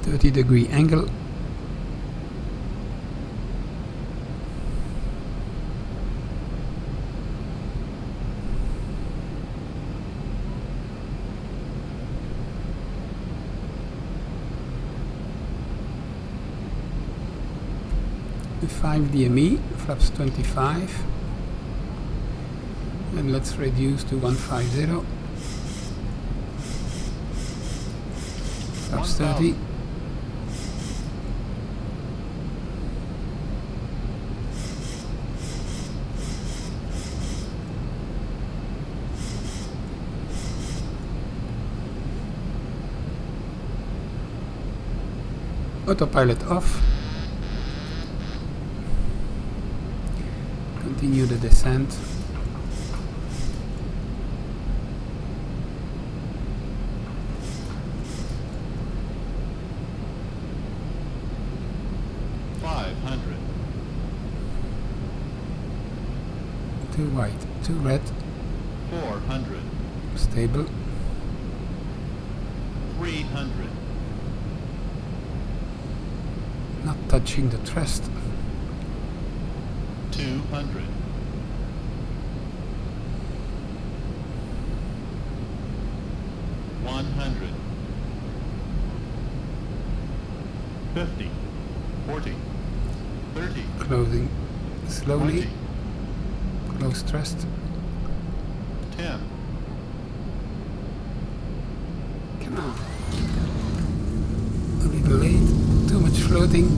.30-degree angle. The 5 DME, flaps 25, and let's reduce to 150, flaps 30, autopilot off. Continue the descent. Two white, two red. 400. Stable. 300. Not touching the thrust. 200. 100. 50. 40. 30. Closing slowly. 20. Close thrust. 10. Come on. A little late. Too much floating.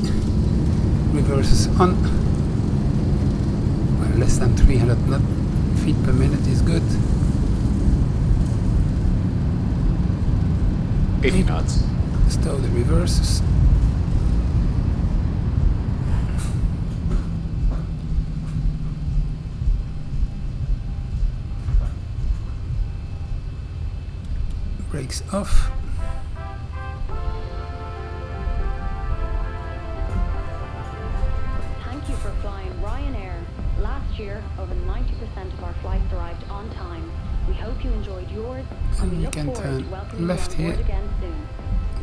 Reverse is on. Well, less than 300 feet per minute is good. 80 knots. Stow the reverses. Brakes off. Thank you for flying Ryanair. Last year, over 90% of our flights arrived on time. We hope you enjoyed yours, and we And we look can forward turn to welcoming left you on here. board again soon.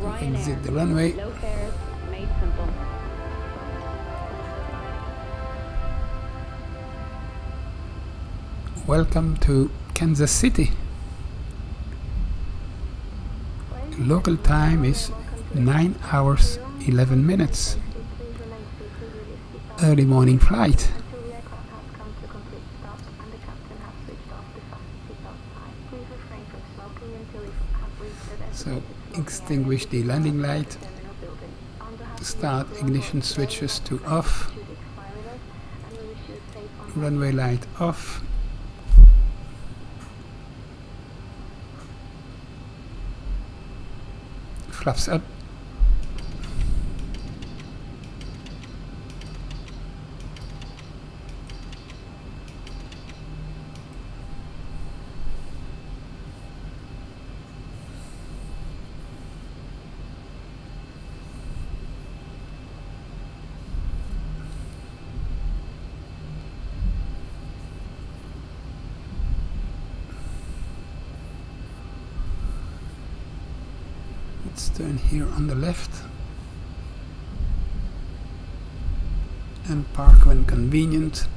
Ryanair, Exit the runway. low fares, made simple. Welcome to Kansas City. Local time is 9 hours 11 minutes. Early morning flight. Until the aircraft has come to a complete stop and the captain has switched off the fastest seatbelt sign. Please refrain from smoking until you have reached the So designated smoking extinguish area the landing light. terminal building. On behalf of Start the ignition Zibo800, switches to thank you off. for choosing to fly with us, and we wish you a safe onboard Runway light off. Flaps up. Let's turn here on the left and park when convenient.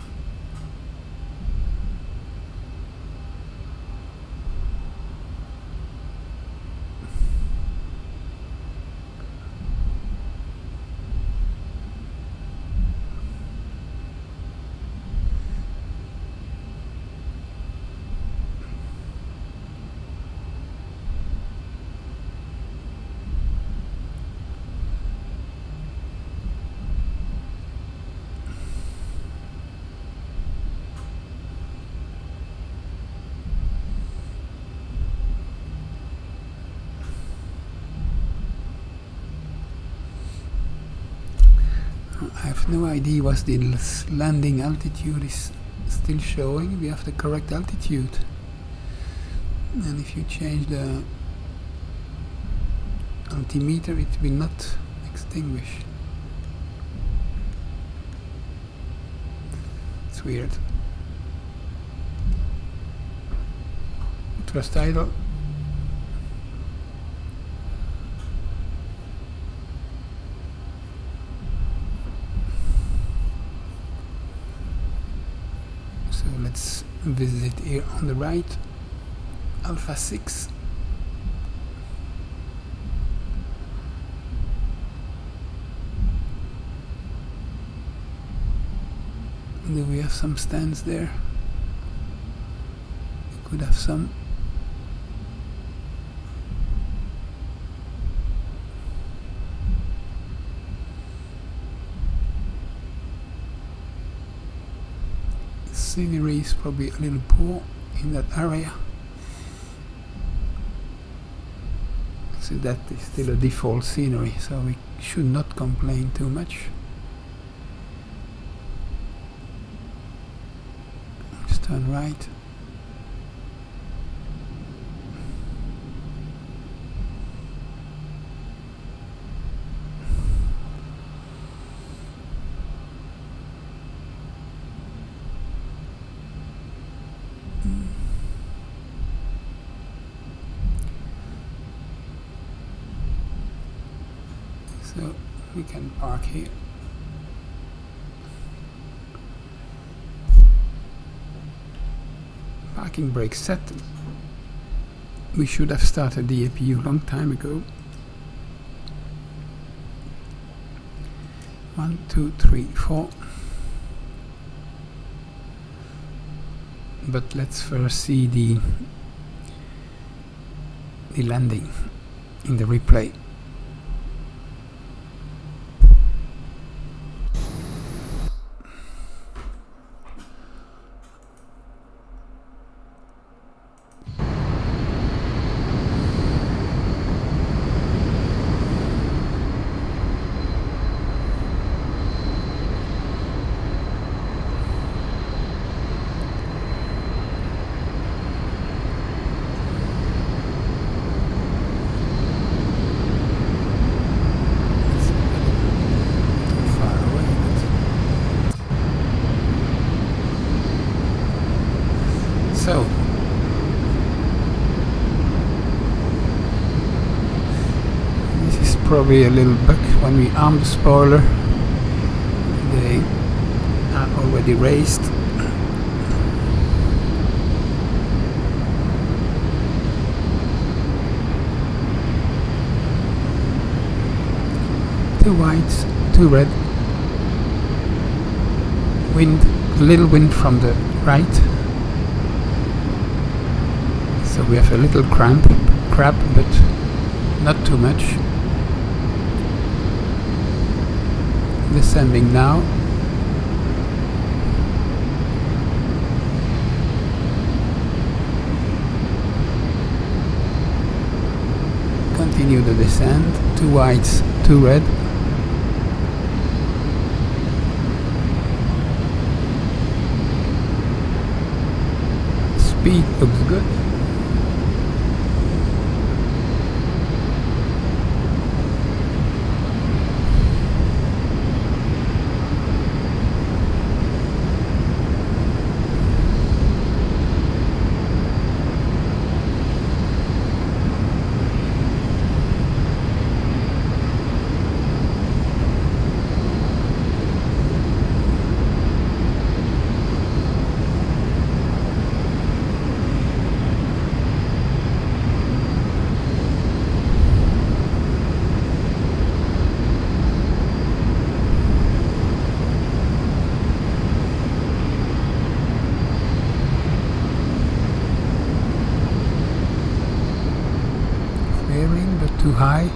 have no idea what the landing altitude is still showing. We have the correct altitude, and if you change the altimeter it will not extinguish. It's weird. Thrust idle. So let's visit here on the right, Alpha 6. Do we have some stands there? We could have some. Scenery is probably a little poor in that area, so that is still a default scenery, so we should not complain too much. Let's turn right. So we can park here. Parking brake set. We should have started the APU a long time ago. 1, 2, 3, 4. But let's first see the landing in the replay. So this is probably a little bug. When we arm the spoiler, they are already raised. Two whites, two red. Wind, a little wind from the right. So we have a little crab, but not too much. Descending now. Continue the descent. Two whites, two red. Speed looks good. But too high.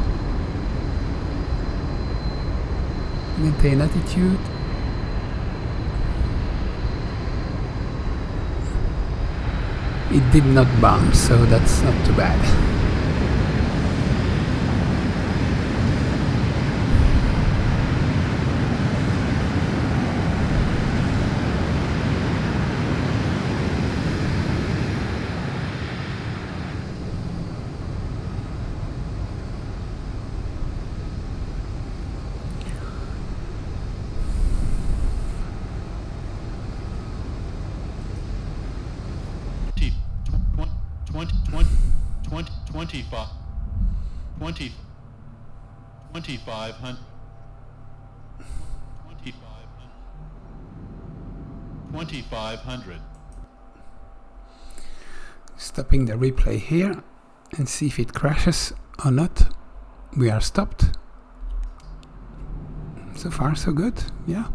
Maintain attitude. It did not bounce, so that's not too bad. 25, 20, 2500, 2500. Stopping the replay here and see if it crashes or not. We are stopped. So far so good, yeah.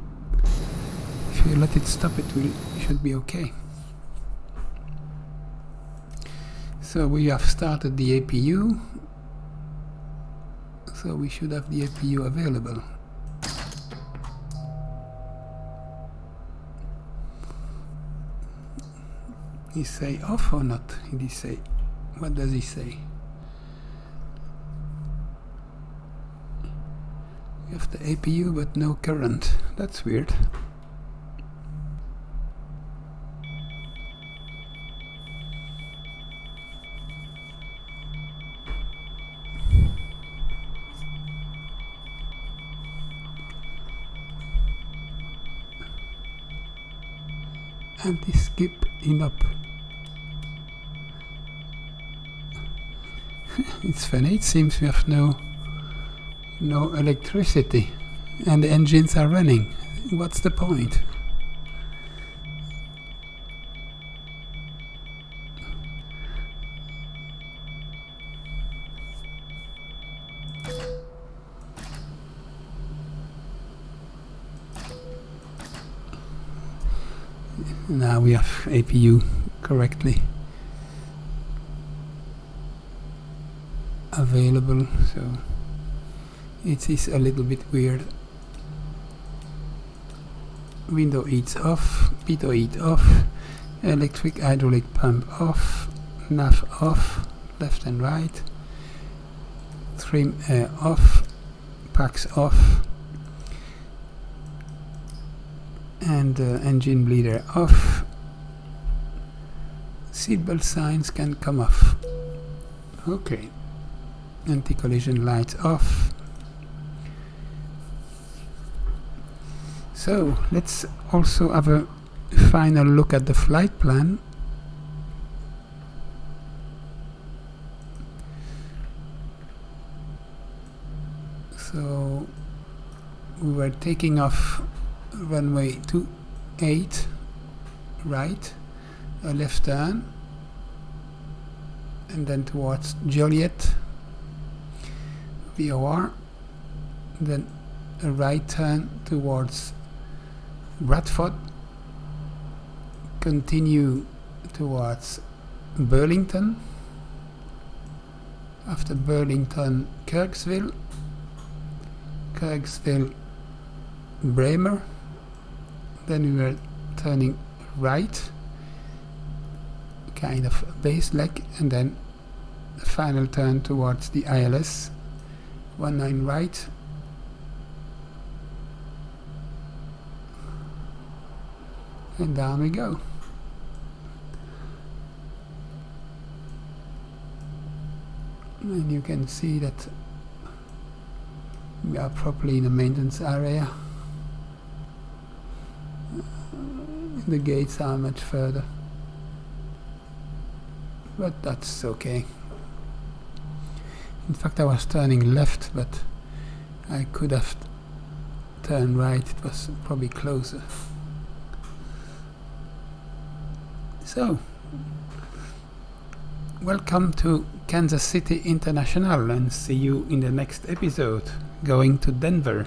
If you let it stop, it should be okay. So we have started the APU, so we should have the APU available. He say off or not? Did he say? What does he say? You have the APU but no current. That's weird. Anti-skip in up. It's funny, it seems we have no electricity and the engines are running. What's the point? Now we have APU correctly available, so it is a little bit weird. Window heats off, pitot heat off, electric hydraulic pump off, nav off, left and right, trim air off, packs off, and engine bleeder off. Seatbelt signs can come off. Okay. Anti-collision lights off. So let's also have a final look at the flight plan. So we were taking off runway 28 right, a left turn, and then towards Joliet VOR, then a right turn towards Bradford, continue towards Burlington, after Burlington Kirksville, Bremer, then we were turning right, kind of base leg, and then a final turn towards the ILS, 19 right, and down we go. And you can see that we are properly in the maintenance area. The gates are much further, but that's okay. In fact, I was turning left, but I could have turned right. It was probably closer. So, welcome to Kansas City International, and see you in the next episode, going to Denver.